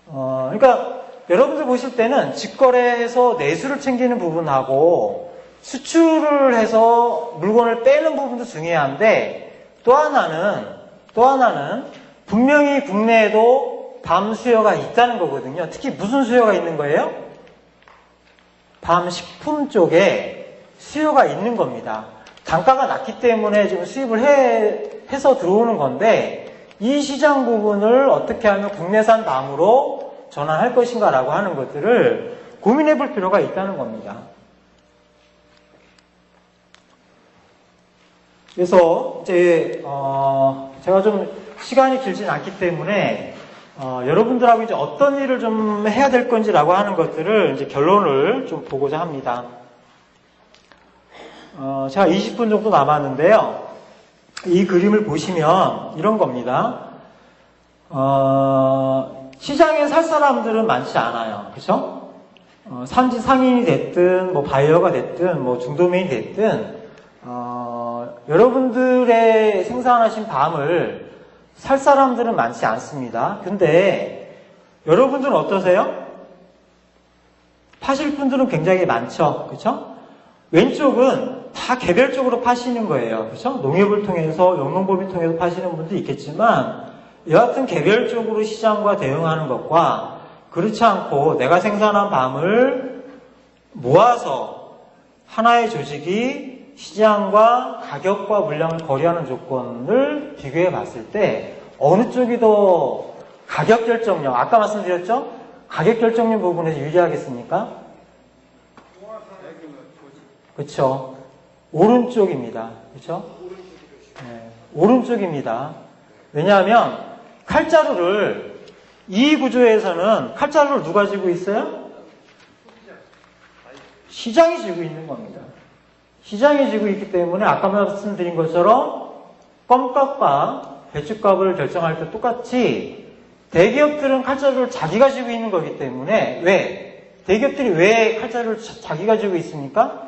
A: 그러니까 여러분들 보실 때는 직거래해서 내수를 챙기는 부분하고 수출을 해서 물건을 빼는 부분도 중요한데 또 하나는 분명히 국내에도 밤 수요가 있다는 거거든요. 특히 무슨 수요가 있는 거예요? 밤 식품 쪽에 수요가 있는 겁니다. 단가가 낮기 때문에 지금 수입을 해서 들어오는 건데 이 시장 부분을 어떻게 하면 국내산 밤으로 전환할 것인가라고 하는 것들을 고민해 볼 필요가 있다는 겁니다. 그래서 이제 제가 좀 시간이 길진 않기 때문에 여러분들하고 이제 어떤 일을 좀 해야 될 건지라고 하는 것들을 이제 결론을 좀 보고자 합니다. 제가 20분 정도 남았는데요. 이 그림을 보시면 이런 겁니다. 시장에 살 사람들은 많지 않아요. 그렇죠? 산지 상인이 됐든 뭐 바이어가 됐든 뭐 중도메인이 됐든 여러분들의 생산하신 밤을 살 사람들은 많지 않습니다. 근데 여러분들은 어떠세요? 파실 분들은 굉장히 많죠. 그렇죠? 왼쪽은 다 개별적으로 파시는 거예요. 그렇죠? 농협을 통해서 영농법인 통해서 파시는 분도 있겠지만 여하튼 개별적으로 시장과 대응하는 것과 그렇지 않고 내가 생산한 밤을 모아서 하나의 조직이 시장과 가격과 물량을 거래하는 조건을 비교해 봤을 때 어느 쪽이 더 가격 결정력, 아까 말씀드렸죠? 가격 결정력 부분에서 유리하겠습니까? 그렇죠. 오른쪽입니다. 그렇죠? 네, 오른쪽입니다. 왜냐하면 칼자루를 이 구조에서는 칼자루를 누가 쥐고 있어요? 시장이 쥐고 있는 겁니다. 시장이 쥐고 있기 때문에 아까 말씀드린 것처럼 껌값과 배추값을 결정할 때 똑같이 대기업들은 칼자루를 자기가 쥐고 있는 거기 때문에 왜? 대기업들이 왜 칼자루를 자기가 쥐고 있습니까?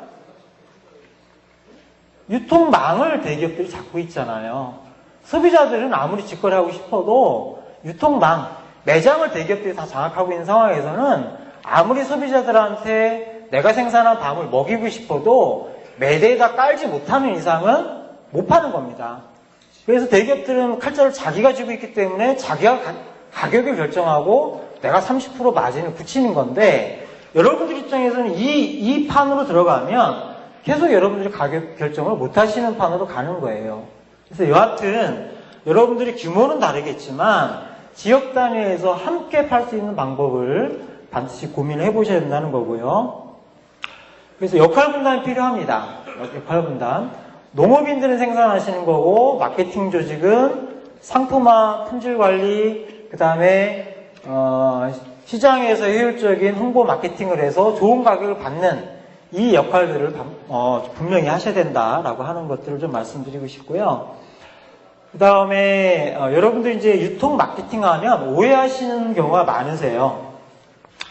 A: 유통망을 대기업들이 잡고 있잖아요. 소비자들은 아무리 직거래하고 싶어도 유통망, 매장을 대기업들이 다 장악하고 있는 상황에서는 아무리 소비자들한테 내가 생산한 밤을 먹이고 싶어도 매대에다 깔지 못하는 이상은 못 파는 겁니다. 그래서 대기업들은 칼자루를 자기가 쥐고 있기 때문에 자기가 가격을 결정하고 내가 30% 마진을 붙이는 건데 여러분들 입장에서는 이 판으로 들어가면 계속 여러분들이 가격 결정을 못 하시는 판으로 가는 거예요. 그래서 여하튼 여러분들이 규모는 다르겠지만 지역 단위에서 함께 팔 수 있는 방법을 반드시 고민을 해보셔야 된다는 거고요. 그래서 역할 분담이 필요합니다. 역할 분담. 농업인들은 생산하시는 거고 마케팅 조직은 상품화, 품질 관리, 그 다음에 시장에서 효율적인 홍보 마케팅을 해서 좋은 가격을 받는 이 역할들을 분명히 하셔야 된다라고 하는 것들을 좀 말씀드리고 싶고요. 그 다음에 여러분들 이제 유통 마케팅 하면 오해하시는 경우가 많으세요.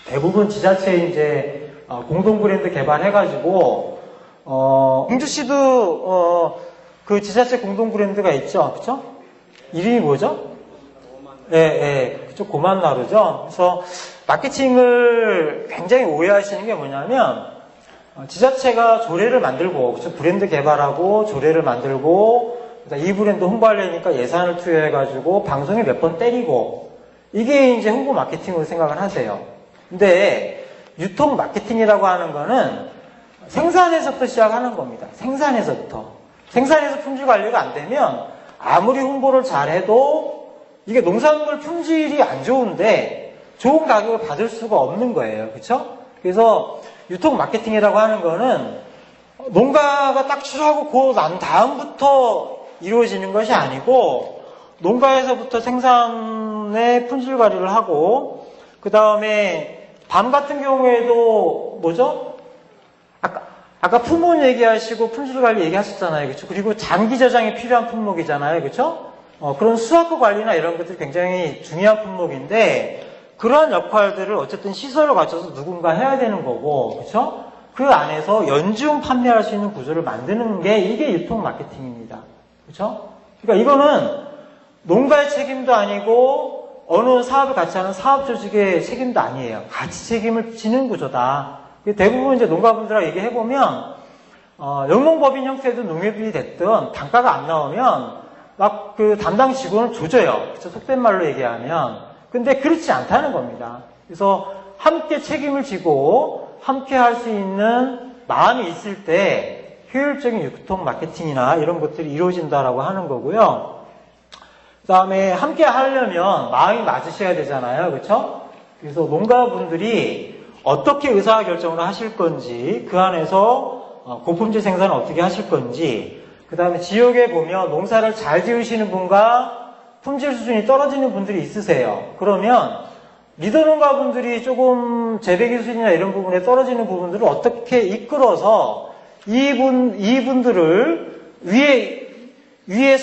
A: 대부분 지자체 이제 공동 브랜드 개발해가지고 공주시도 그 지자체 공동 브랜드가 있죠, 그렇죠? 이름이 뭐죠? 그쪽 고만나루죠. 그래서 마케팅을 굉장히 오해하시는 게 뭐냐면 지자체가 조례를 만들고 그렇죠? 브랜드 개발하고 조례를 만들고 이 브랜드 홍보하려니까 예산을 투여해가지고 방송에 몇 번 때리고 이게 이제 홍보 마케팅으로 생각을 하세요. 근데 유통 마케팅이라고 하는 거는 생산에서부터 시작하는 겁니다. 생산에서 품질 관리가 안 되면 아무리 홍보를 잘해도 이게 농산물 품질이 안 좋은데 좋은 가격을 받을 수가 없는 거예요. 그렇죠? 그래서 유통 마케팅이라고 하는 거는 농가가 딱 출하고 난 다음부터 이루어지는 것이 아니고 농가에서부터 생산의 품질 관리를 하고 그 다음에 밤 같은 경우에도 뭐죠? 아까 품목 얘기하시고 품질 관리 얘기하셨잖아요. 그렇죠? 그리고 장기 저장이 필요한 품목이잖아요. 그렇죠? 그런 수확과 관리나 이런 것들이 굉장히 중요한 품목인데 그러한 역할들을 어쨌든 시설을 갖춰서 누군가 해야 되는 거고, 그렇죠? 그 안에서 연중 판매할 수 있는 구조를 만드는 게 이게 유통 마케팅입니다. 그렇죠? 그러니까 이거는 농가의 책임도 아니고 어느 사업을 같이 하는 사업 조직의 책임도 아니에요. 같이 책임을 지는 구조다. 대부분 이제 농가분들하고 얘기해보면 영농법인 형태든 농협이 됐든 단가가 안 나오면 막 그 담당 직원을 조져요. 그렇죠? 속된 말로 얘기하면. 근데 그렇지 않다는 겁니다. 그래서 함께 책임을 지고 함께 할 수 있는 마음이 있을 때 효율적인 유통 마케팅이나 이런 것들이 이루어진다라고 하는 거고요. 그 다음에 함께 하려면 마음이 맞으셔야 되잖아요. 그렇죠? 그래서 농가분들이 어떻게 의사결정을 하실 건지 그 안에서 고품질 생산을 어떻게 하실 건지 그 다음에 지역에 보면 농사를 잘 지으시는 분과 품질 수준이 떨어지는 분들이 있으세요. 그러면 리더 농가분들이 조금 재배 기술이나 이런 부분에 떨어지는 부분들을 어떻게 이끌어서 이분들을 위에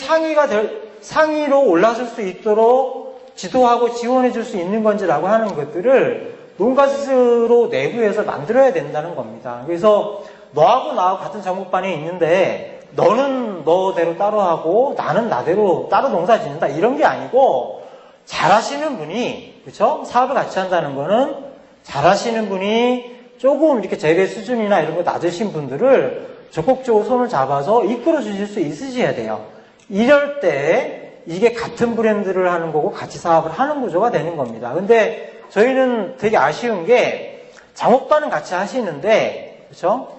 A: 상위로 올라설 수 있도록 지도하고 지원해 줄 수 있는 건지라고 하는 것들을 농가 스스로 내부에서 만들어야 된다는 겁니다. 그래서 너하고 나하고 같은 작목반에 있는데 너는 너대로 따로 하고 나는 나대로 따로 농사 짓는다 이런 게 아니고 잘하시는 분이 그렇죠? 사업을 같이 한다는 거는 잘하시는 분이 조금 이렇게 재배 수준이나 이런 거 낮으신 분들을 적극적으로 손을 잡아서 이끌어 주실 수 있으셔야 돼요. 이럴 때 이게 같은 브랜드를 하는 거고 같이 사업을 하는 구조가 되는 겁니다. 근데 저희는 되게 아쉬운 게 작업반은 같이 하시는데 그렇죠?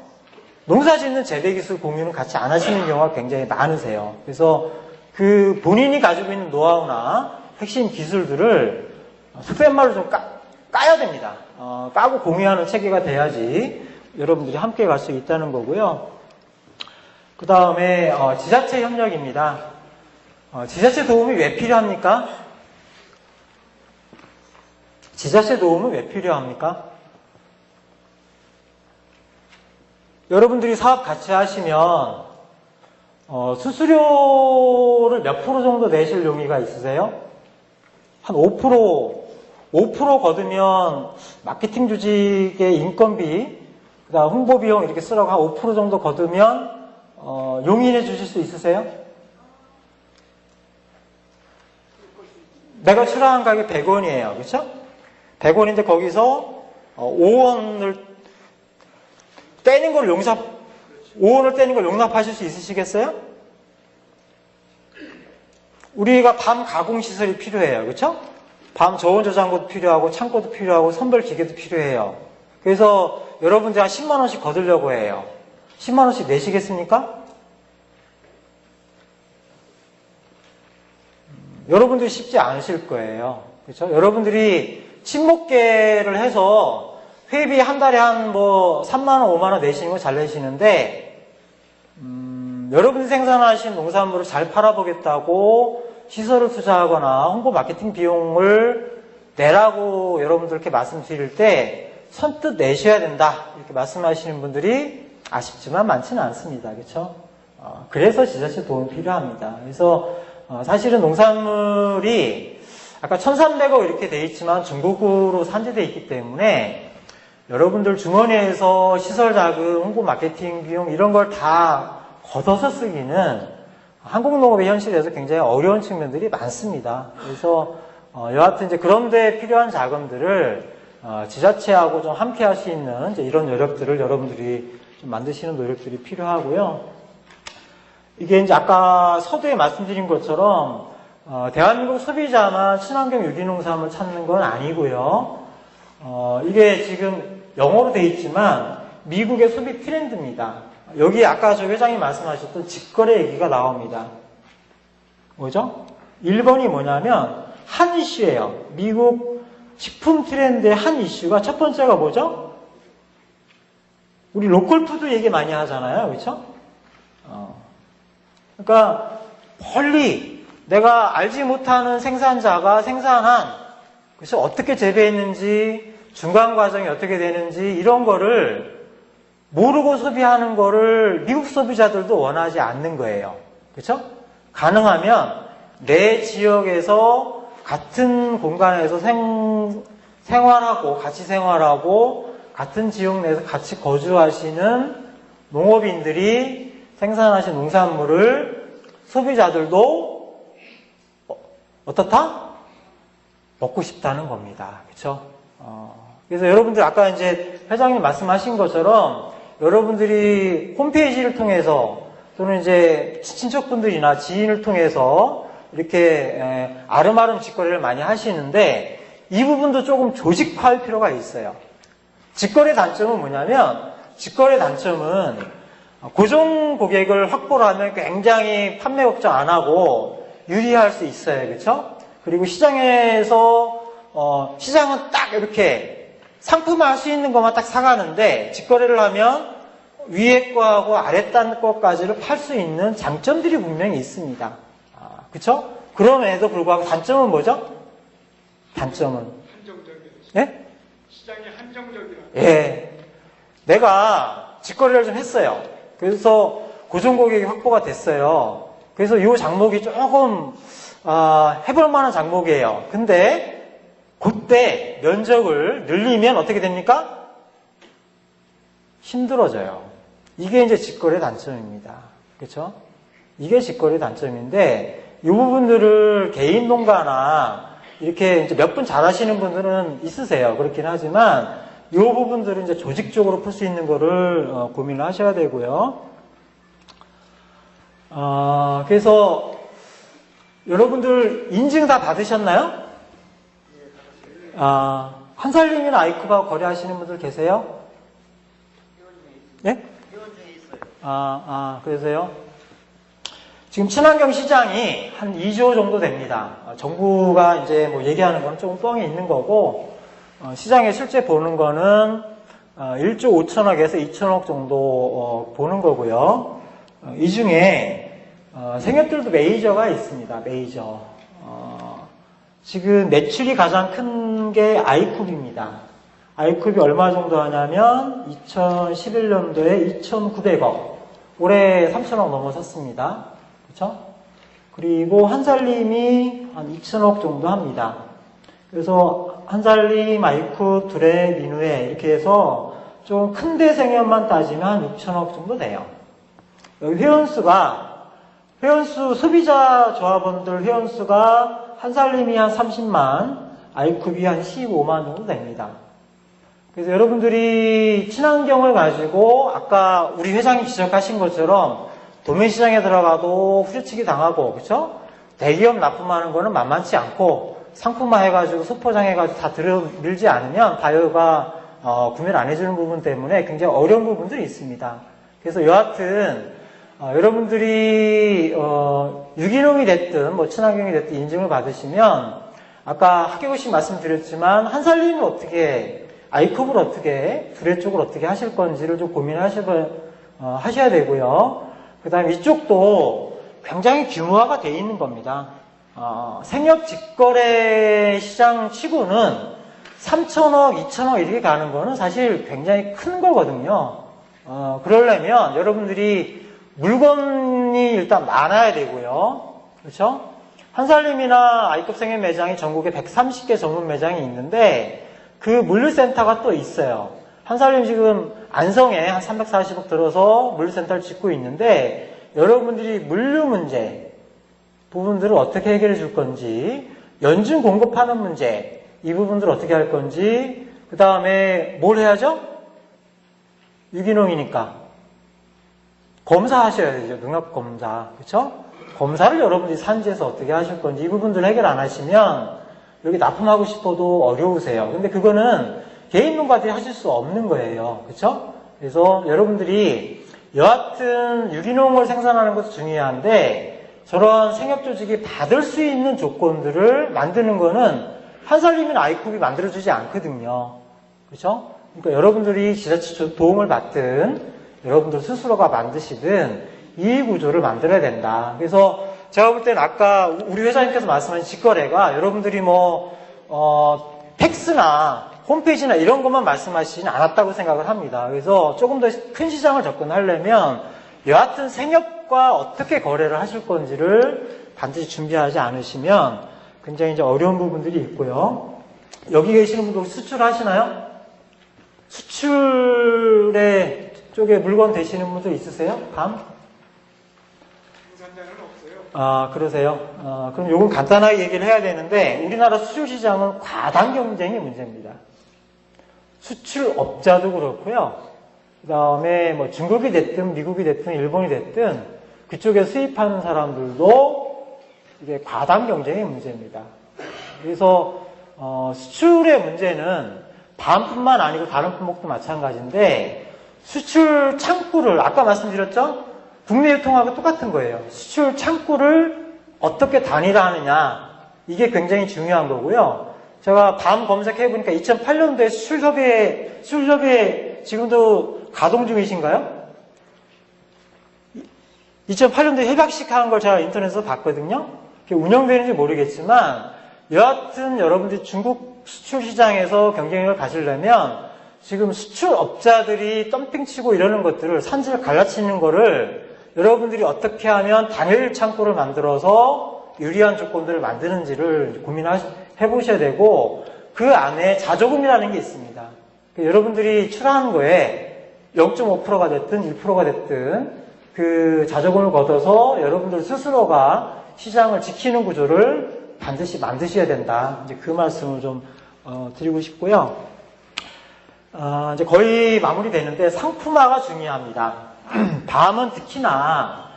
A: 농사 짓는 재배 기술 공유는 같이 안 하시는 경우가 굉장히 많으세요. 그래서 그 본인이 가지고 있는 노하우나 핵심 기술들을 속된 말로 좀 까야 됩니다. 까고 공유하는 체계가 돼야지 여러분들이 함께 갈 수 있다는 거고요. 그 다음에 지자체 협력입니다. 지자체 도움이 왜 필요합니까? 지자체 도움은 왜 필요합니까? 여러분들이 사업 같이 하시면 수수료를 몇 프로 정도 내실 용의가 있으세요? 한 5% 거두면 마케팅 조직의 인건비, 그다음 홍보 비용 이렇게 쓰라고 한 5% 정도 거두면 용인해 주실 수 있으세요? 내가 출하한 가격이 100원이에요. 그렇죠? 100원인데 거기서 5원을 떼는 걸 5원을 떼는 걸 용납하실 수 있으시겠어요? 우리가 밤 가공 시설이 필요해요. 그렇죠? 밤 저온 저장고도 필요하고 창고도 필요하고 선별 기계도 필요해요. 그래서 여러분들 한 10만 원씩 거두려고 해요. 10만 원씩 내시겠습니까? 여러분들이 쉽지 않으실 거예요. 그렇죠? 여러분들이 친목계를 해서 회비 한 달에 한 3만 원, 5만 원 내시는 거 잘 내시는데 여러분이 생산하신 농산물을 잘 팔아보겠다고 시설을 투자하거나 홍보 마케팅 비용을 내라고 여러분들 이렇게 말씀드릴 때 선뜻 내셔야 된다 이렇게 말씀하시는 분들이 아쉽지만 많지는 않습니다. 그렇죠? 그래서 지자체 도움이 필요합니다. 그래서 사실은 농산물이 아까 1,300억 이렇게 돼 있지만 중국으로 산지되어 있기 때문에 여러분들 주머니에서 시설 자금, 홍보 마케팅 비용 이런 걸 다 걷어서 쓰기는 한국 농업의 현실에서 굉장히 어려운 측면들이 많습니다. 그래서 여하튼 이제 그런 데 필요한 자금들을 지자체하고 좀 함께 할 수 있는 이제 이런 노력들을 여러분들이 좀 만드시는 노력들이 필요하고요. 이게 이제 아까 서두에 말씀드린 것처럼 대한민국 소비자만 친환경 유기농산물 찾는 건 아니고요. 이게 지금 영어로 돼 있지만 미국의 소비 트렌드입니다. 여기 아까 저 회장님 말씀하셨던 직거래 얘기가 나옵니다. 뭐죠? 1번이 뭐냐면 한 이슈예요. 미국 식품 트렌드의 한 이슈가 첫 번째가 뭐죠? 우리 로컬푸드 얘기 많이 하잖아요. 그렇죠? 그러니까 멀리 내가 알지 못하는 생산자가 생산한 그래서 어떻게 재배했는지 중간 과정이 어떻게 되는지 이런 거를 모르고 소비하는 거를 미국 소비자들도 원하지 않는 거예요. 그렇죠? 가능하면 내 지역에서 같은 공간에서 생활하고 같이 생활하고 같은 지역 내에서 같이 거주하시는 농업인들이 생산하신 농산물을 소비자들도 어떻다? 먹고 싶다는 겁니다. 그렇죠? 그래서 여러분들 아까 이제 회장님 말씀하신 것처럼 여러분들이 홈페이지를 통해서 또는 이제 친척분들이나 지인을 통해서 이렇게 아름아름 직거래를 많이 하시는데 이 부분도 조금 조직화할 필요가 있어요. 직거래 단점은 뭐냐면 직거래 단점은 고정 고객을 확보를 하면 굉장히 판매 걱정 안 하고 유리할 수 있어요. 그렇죠? 그리고 시장에서 시장은 딱 이렇게 상품화할 수 있는 것만 딱 사가는데 직거래를 하면 위에 거하고 아래 단 거까지를 팔 수 있는 장점들이 분명히 있습니다. 그렇죠? 그럼에도 불구하고 단점은 뭐죠? 단점은
B: 한정적이에요.
A: 예?
B: 시장이 한정적이라.
A: 예. 내가 직거래를 좀 했어요. 그래서 고정 고객이 확보가 됐어요. 그래서 이 장목이 조금 해볼 만한 장목이에요. 근데 그때 면적을 늘리면 어떻게 됩니까? 힘들어져요. 이게 이제 직거래 단점입니다. 그렇죠? 이게 직거래 단점인데 이 부분들을 개인 농가나 이렇게 이제 몇 분 잘하시는 분들은 있으세요. 그렇긴 하지만 이 부분들은 이제 조직적으로 풀 수 있는 거를 고민을 하셔야 되고요. 그래서 여러분들 인증 다 받으셨나요? 한살림이나 아이쿠바 거래하시는 분들 계세요? 예?
C: 회원 중에 있어요.
A: 그러세요? 지금 친환경 시장이 한 2조 정도 됩니다. 정부가 이제 뭐 얘기하는 건 조금 뻥이 있는 거고, 시장에 실제 보는 거는 1조 5천억에서 2천억 정도 보는 거고요. 이 중에 생협들도 메이저가 있습니다. 메이저. 지금 매출이 가장 큰 게 아이쿱입니다. 아이쿱이 얼마 정도 하냐면 2011년도에 2,900억, 올해 3,000억 넘어섰습니다. 그렇죠? 그리고 한살림이 한 2,000억 정도 합니다. 그래서 한살림, 아이쿱, 두레, 민우에 이렇게 해서 좀 큰 데 생협만 따지면 한 6,000억 정도 돼요. 여기 회원수 소비자 조합원들 회원수가 한살림이 한 30만, 아이쿱이 한 15만 정도 됩니다. 그래서 여러분들이 친환경을 가지고 아까 우리 회장님 지적하신 것처럼 도매시장에 들어가도 후려치기 당하고, 그렇죠? 대기업 납품하는 거는 만만치 않고 상품화 해가지고 소포장 해가지고 다 들어밀지 않으면 바이오가 구매를 안 해주는 부분 때문에 굉장히 어려운 부분들이 있습니다. 그래서 여하튼 여러분들이 유기농이 됐든 뭐 친환경이 됐든 인증을 받으시면 아까 학교고식 말씀드렸지만 한살림을 어떻게, 아이컵을 어떻게, 두레 쪽을 어떻게 하실 건지를 좀 고민하셔야 되고요. 그 다음에 이쪽도 굉장히 규모화가 돼 있는 겁니다. 생협 직거래 시장 치고는 3천억, 2천억 이렇게 가는 거는 사실 굉장히 큰 거거든요. 그러려면 여러분들이 물건이 일단 많아야 되고요. 그렇죠? 한살림이나 아이컵 생협 매장이 전국에 130개 전문 매장이 있는데 그 물류센터가 또 있어요. 한살림 지금 안성에 한 340억 들어서 물류센터를 짓고 있는데 여러분들이 물류 문제 부분들을 어떻게 해결해 줄 건지, 연중 공급하는 문제 이 부분들을 어떻게 할 건지, 그 다음에 뭘 해야죠? 유기농이니까 검사하셔야 되죠. 능력 검사. 그렇죠? 검사를 여러분들이 산지에서 어떻게 하실 건지 이 부분들을 해결 안 하시면 여기 납품하고 싶어도 어려우세요. 근데 그거는 개인 농가들이 하실 수 없는 거예요. 그렇죠? 그래서 여러분들이 여하튼 유기농을 생산하는 것도 중요한데 저런 생협조직이 받을 수 있는 조건들을 만드는 거는 한살림이나 아이컵이 만들어주지 않거든요. 그렇죠? 그러니까 여러분들이 지자체 도움을 받든 여러분들 스스로가 만드시든 이 구조를 만들어야 된다. 그래서 제가 볼 때는 아까 우리 회장님께서 말씀하신 직거래가 여러분들이 팩스나 홈페이지나 이런 것만 말씀하시진 않았다고 생각을 합니다. 그래서 조금 더 큰 시장을 접근하려면 여하튼 생협과 어떻게 거래를 하실 건지를 반드시 준비하지 않으시면 굉장히 이제 어려운 부분들이 있고요. 여기 계시는 분들 수출하시나요? 수출에 쪽에 물건 되시는 분들 있으세요? 밤?
B: 생산자는 없어요.
A: 그러세요? 그럼 요건 간단하게 얘기를 해야 되는데 우리나라 수출 시장은 과당 경쟁이 문제입니다. 수출업자도 그렇고요. 그 다음에 중국이 됐든 미국이 됐든 일본이 됐든 그쪽에 수입하는 사람들도 이게 과당 경쟁의 문제입니다. 그래서 수출의 문제는 밤뿐만 아니고 다른 품목도 마찬가지인데 수출 창구를 아까 말씀드렸죠? 국내 유통하고 똑같은 거예요. 수출 창구를 어떻게 단일화하느냐 이게 굉장히 중요한 거고요. 제가 밤 검색해보니까 2008년도에 수출협의회 지금도 가동 중이신가요? 2008년도에 협약식 하는 걸 제가 인터넷에서 봤거든요. 그게 운영되는지 모르겠지만 여하튼 여러분들이 중국 수출 시장에서 경쟁력을 가지려면 지금 수출업자들이 덤핑치고 이러는 것들을 산지를 갈라치는 거를 여러분들이 어떻게 하면 단일 창구를 만들어서 유리한 조건들을 만드는지를 고민해보셔야 되고 그 안에 자조금이라는 게 있습니다. 여러분들이 출하한 거에 0.5%가 됐든 1%가 됐든 그 자조금을 걷어서 여러분들 스스로가 시장을 지키는 구조를 반드시 만드셔야 된다. 이제 그 말씀을 좀 드리고 싶고요. 이제 거의 마무리되는데 상품화가 중요합니다. 밤은 특히나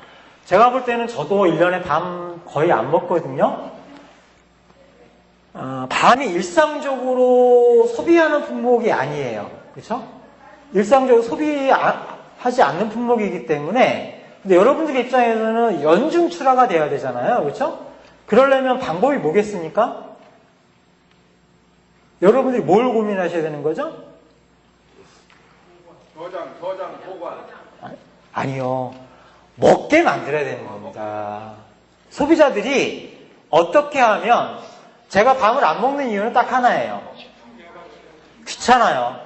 A: 제가 볼 때는 저도 1년에 밤 거의 안 먹거든요. 밤이 일상적으로 소비하는 품목이 아니에요. 그렇죠? 일상적으로 소비하지 않는 품목이기 때문에 근데 여러분들 입장에서는 연중 출하가 돼야 되잖아요. 그렇죠? 그러려면 방법이 뭐겠습니까? 여러분들이 뭘 고민하셔야 되는 거죠?
B: 저장, 보관.
A: 아니요. 먹게 만들어야 되는 겁니다. 소비자들이 어떻게 하면 제가 밤을 안 먹는 이유는 딱 하나예요. 귀찮아요.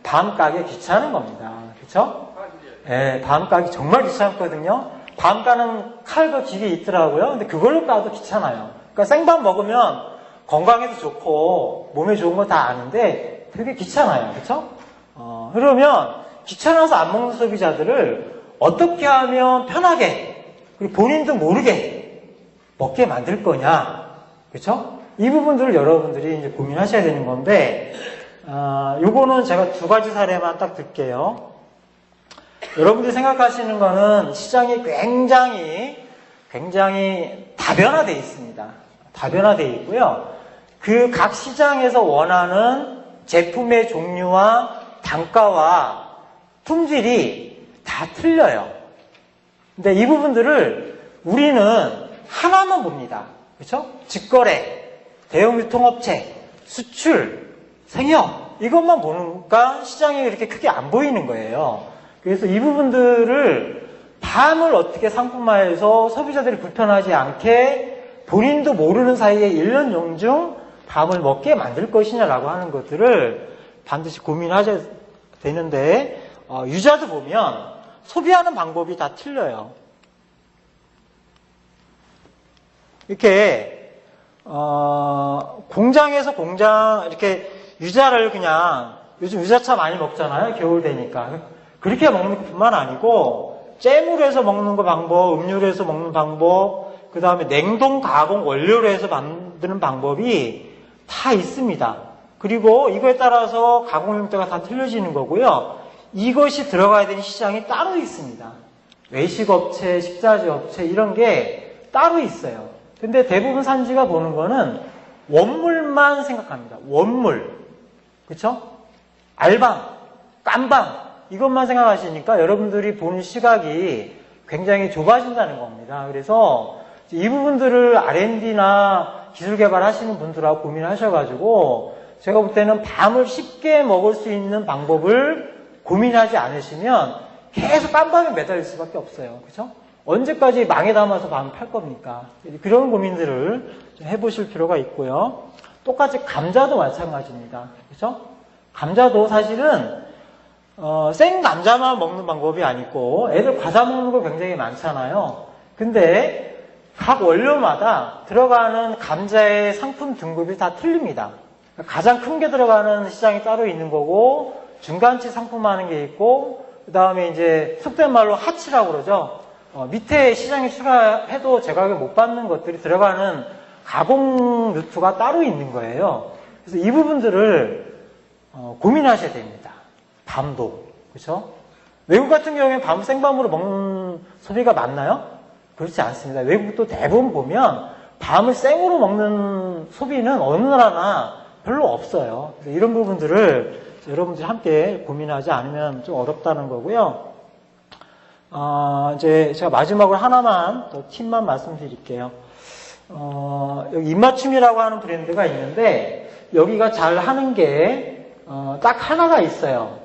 A: 밤 까기 귀찮은 겁니다. 그렇죠? 밤 까기 정말 귀찮거든요. 밤 까는 칼과 기계 있더라고요. 근데 그걸로 까도 귀찮아요. 그러니까 생밤 먹으면 건강에도 좋고 몸에 좋은 거 다 아는데 되게 귀찮아요. 그렇죠? 그러면 귀찮아서 안 먹는 소비자들을 어떻게 하면 편하게 그리고 본인도 모르게 먹게 만들 거냐. 그렇죠? 이 부분들을 여러분들이 이제 고민하셔야 되는 건데 요거는 제가 두 가지 사례만 딱 들게요. 여러분들이 생각하시는 거는 시장이 굉장히 다변화되어 있습니다. 다변화되어 있고요. 그 각 시장에서 원하는 제품의 종류와 단가와 품질이 다 틀려요. 근데 이 부분들을 우리는 하나만 봅니다. 그렇죠? 직거래, 대형 유통업체, 수출, 생협 이것만 보니까 시장이 이렇게 크게 안 보이는 거예요. 그래서 이 부분들을 밤을 어떻게 상품화해서 소비자들이 불편하지 않게 본인도 모르는 사이에 1년 용중 밤을 먹게 만들 것이냐라고 하는 것들을 반드시 고민하셔야 되는데, 유자도 보면 소비하는 방법이 다 틀려요. 이렇게 공장에서 이렇게 유자를 그냥, 요즘 유자차 많이 먹잖아요. 겨울 되니까. 그렇게 먹는 것뿐만 아니고 잼으로 해서 먹는 거 방법, 음료로 해서 먹는 방법, 그 다음에 냉동 가공 원료로 해서 만드는 방법이 다 있습니다. 그리고 이거에 따라서 가공 형태가 다 틀려지는 거고요. 이것이 들어가야 되는 시장이 따로 있습니다. 외식업체, 식자재 업체 이런 게 따로 있어요. 근데 대부분 산지가 보는 거는 원물만 생각합니다. 원물. 그쵸? 알방, 깜방 이것만 생각하시니까 여러분들이 보는 시각이 굉장히 좁아진다는 겁니다. 그래서 이 부분들을 R&D나 기술 개발하시는 분들하고 고민하셔가지고 제가 볼 때는 밤을 쉽게 먹을 수 있는 방법을 고민하지 않으시면 계속 깜방에 매달릴 수밖에 없어요. 그렇죠? 언제까지 망에 담아서 밤을 팔 겁니까? 그런 고민들을 좀 해보실 필요가 있고요. 똑같이 감자도 마찬가지입니다. 그렇죠? 감자도 사실은 생 감자만 먹는 방법이 아니고 애들 과자 먹는 거 굉장히 많잖아요. 근데 각 원료마다 들어가는 감자의 상품 등급이 다 틀립니다. 가장 큰 게 들어가는 시장이 따로 있는 거고 중간치 상품화하는 게 있고 그 다음에 이제 속된 말로 하치라고 그러죠. 밑에 시장에 추가해도 제 가격에 못 받는 것들이 들어가는 가공 루트가 따로 있는 거예요. 그래서 이 부분들을 고민하셔야 됩니다. 밤도 그렇죠? 외국 같은 경우에는 밤 생밤으로 먹는 소비가 많나요? 그렇지 않습니다. 외국도 대부분 보면 밤을 생으로 먹는 소비는 어느 나라나 별로 없어요. 그래서 이런 부분들을 여러분들이 함께 고민하지 않으면 좀 어렵다는 거고요. 이제 제가 마지막으로 하나만 더 팁만 말씀드릴게요. 여기 입맞춤이라고 하는 브랜드가 있는데 여기가 잘 하는 게 딱 하나가 있어요.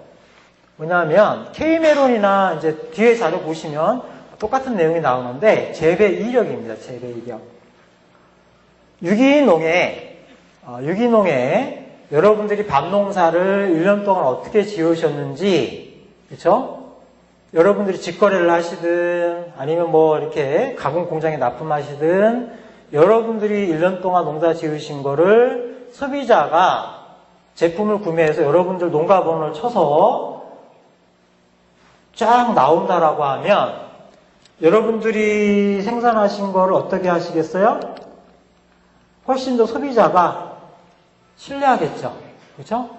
A: 뭐냐면 K메론이나 이제 뒤에 자료 보시면 똑같은 내용이 나오는데 재배 이력입니다. 재배 이력. 유기농에 여러분들이 밤 농사를 1년 동안 어떻게 지으셨는지, 그렇죠? 여러분들이 직거래를 하시든 아니면 뭐 이렇게 가공 공장에 납품하시든 여러분들이 1년 동안 농사 지으신 거를 소비자가 제품을 구매해서 여러분들 농가번호를 쳐서 쫙 나온다라고 하면 여러분들이 생산하신 거를 어떻게 하시겠어요? 훨씬 더 소비자가 신뢰하겠죠. 그렇죠?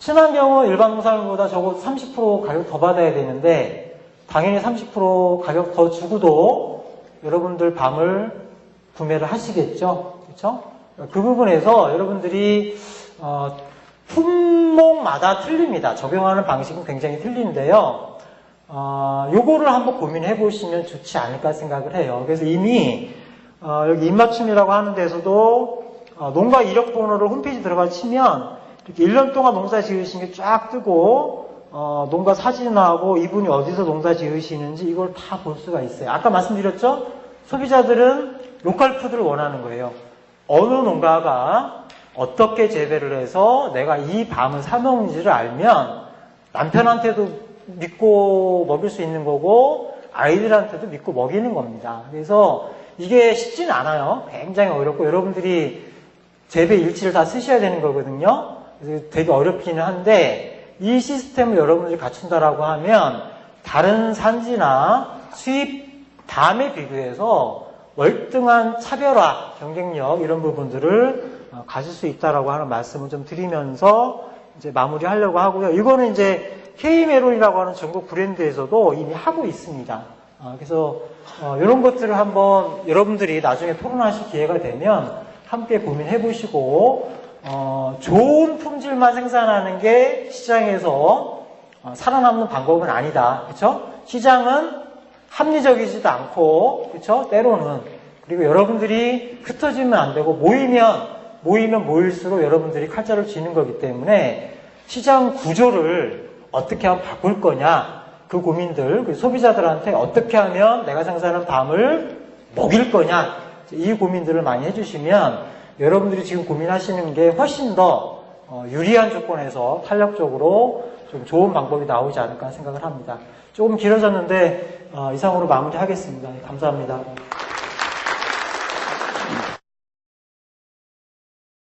A: 친환경은 일반 농산물보다 적어도 30% 가격 더 받아야 되는데 당연히 30% 가격 더 주고도 여러분들 밤을 구매를 하시겠죠. 그렇죠? 그 부분에서 여러분들이 품목마다 틀립니다. 적용하는 방식은 굉장히 틀린데요. 요거를 한번 고민해 보시면 좋지 않을까 생각을 해요. 그래서 이미 여기 입맞춤이라고 하는 데서도 농가 이력 번호를 홈페이지 들어가 치면 이렇게 1년 동안 농사 지으신 게 쫙 뜨고 농가 사진하고 이분이 어디서 농사 지으시는지 이걸 다 볼 수가 있어요. 아까 말씀드렸죠? 소비자들은 로컬 푸드를 원하는 거예요. 어느 농가가 어떻게 재배를 해서 내가 이 밤을 사 먹는지를 알면 남편한테도 믿고 먹일 수 있는 거고 아이들한테도 믿고 먹이는 겁니다. 그래서 이게 쉽지는 않아요. 굉장히 어렵고 여러분들이 재배 일지를 다 쓰셔야 되는 거거든요. 그래서 되게 어렵기는 한데 이 시스템을 여러분들이 갖춘다라고 하면 다른 산지나 수입 담에 비교해서 월등한 차별화, 경쟁력 이런 부분들을 가질 수 있다라고 하는 말씀을 좀 드리면서 이제 마무리하려고 하고요. 이거는 이제 K메론이라고 하는 전국 브랜드에서도 이미 하고 있습니다. 그래서 이런 것들을 한번 여러분들이 나중에 토론하실 기회가 되면 함께 고민해 보시고 좋은 품질만 생산하는 게 시장에서 살아남는 방법은 아니다. 그렇죠? 시장은 합리적이지도 않고, 그렇죠? 때로는. 그리고 여러분들이 흩어지면 안 되고 모이면 모일수록 여러분들이 칼자를 쥐는 거기 때문에 시장 구조를 어떻게 하면 바꿀 거냐, 그 고민들, 그 소비자들한테 어떻게 하면 내가 생산하는 밤을 먹일 거냐, 이 고민들을 많이 해주시면 여러분들이 지금 고민하시는 게 훨씬 더 유리한 조건에서 탄력적으로 좀 좋은 방법이 나오지 않을까 생각을 합니다. 조금 길어졌는데 이상으로 마무리하겠습니다. 감사합니다.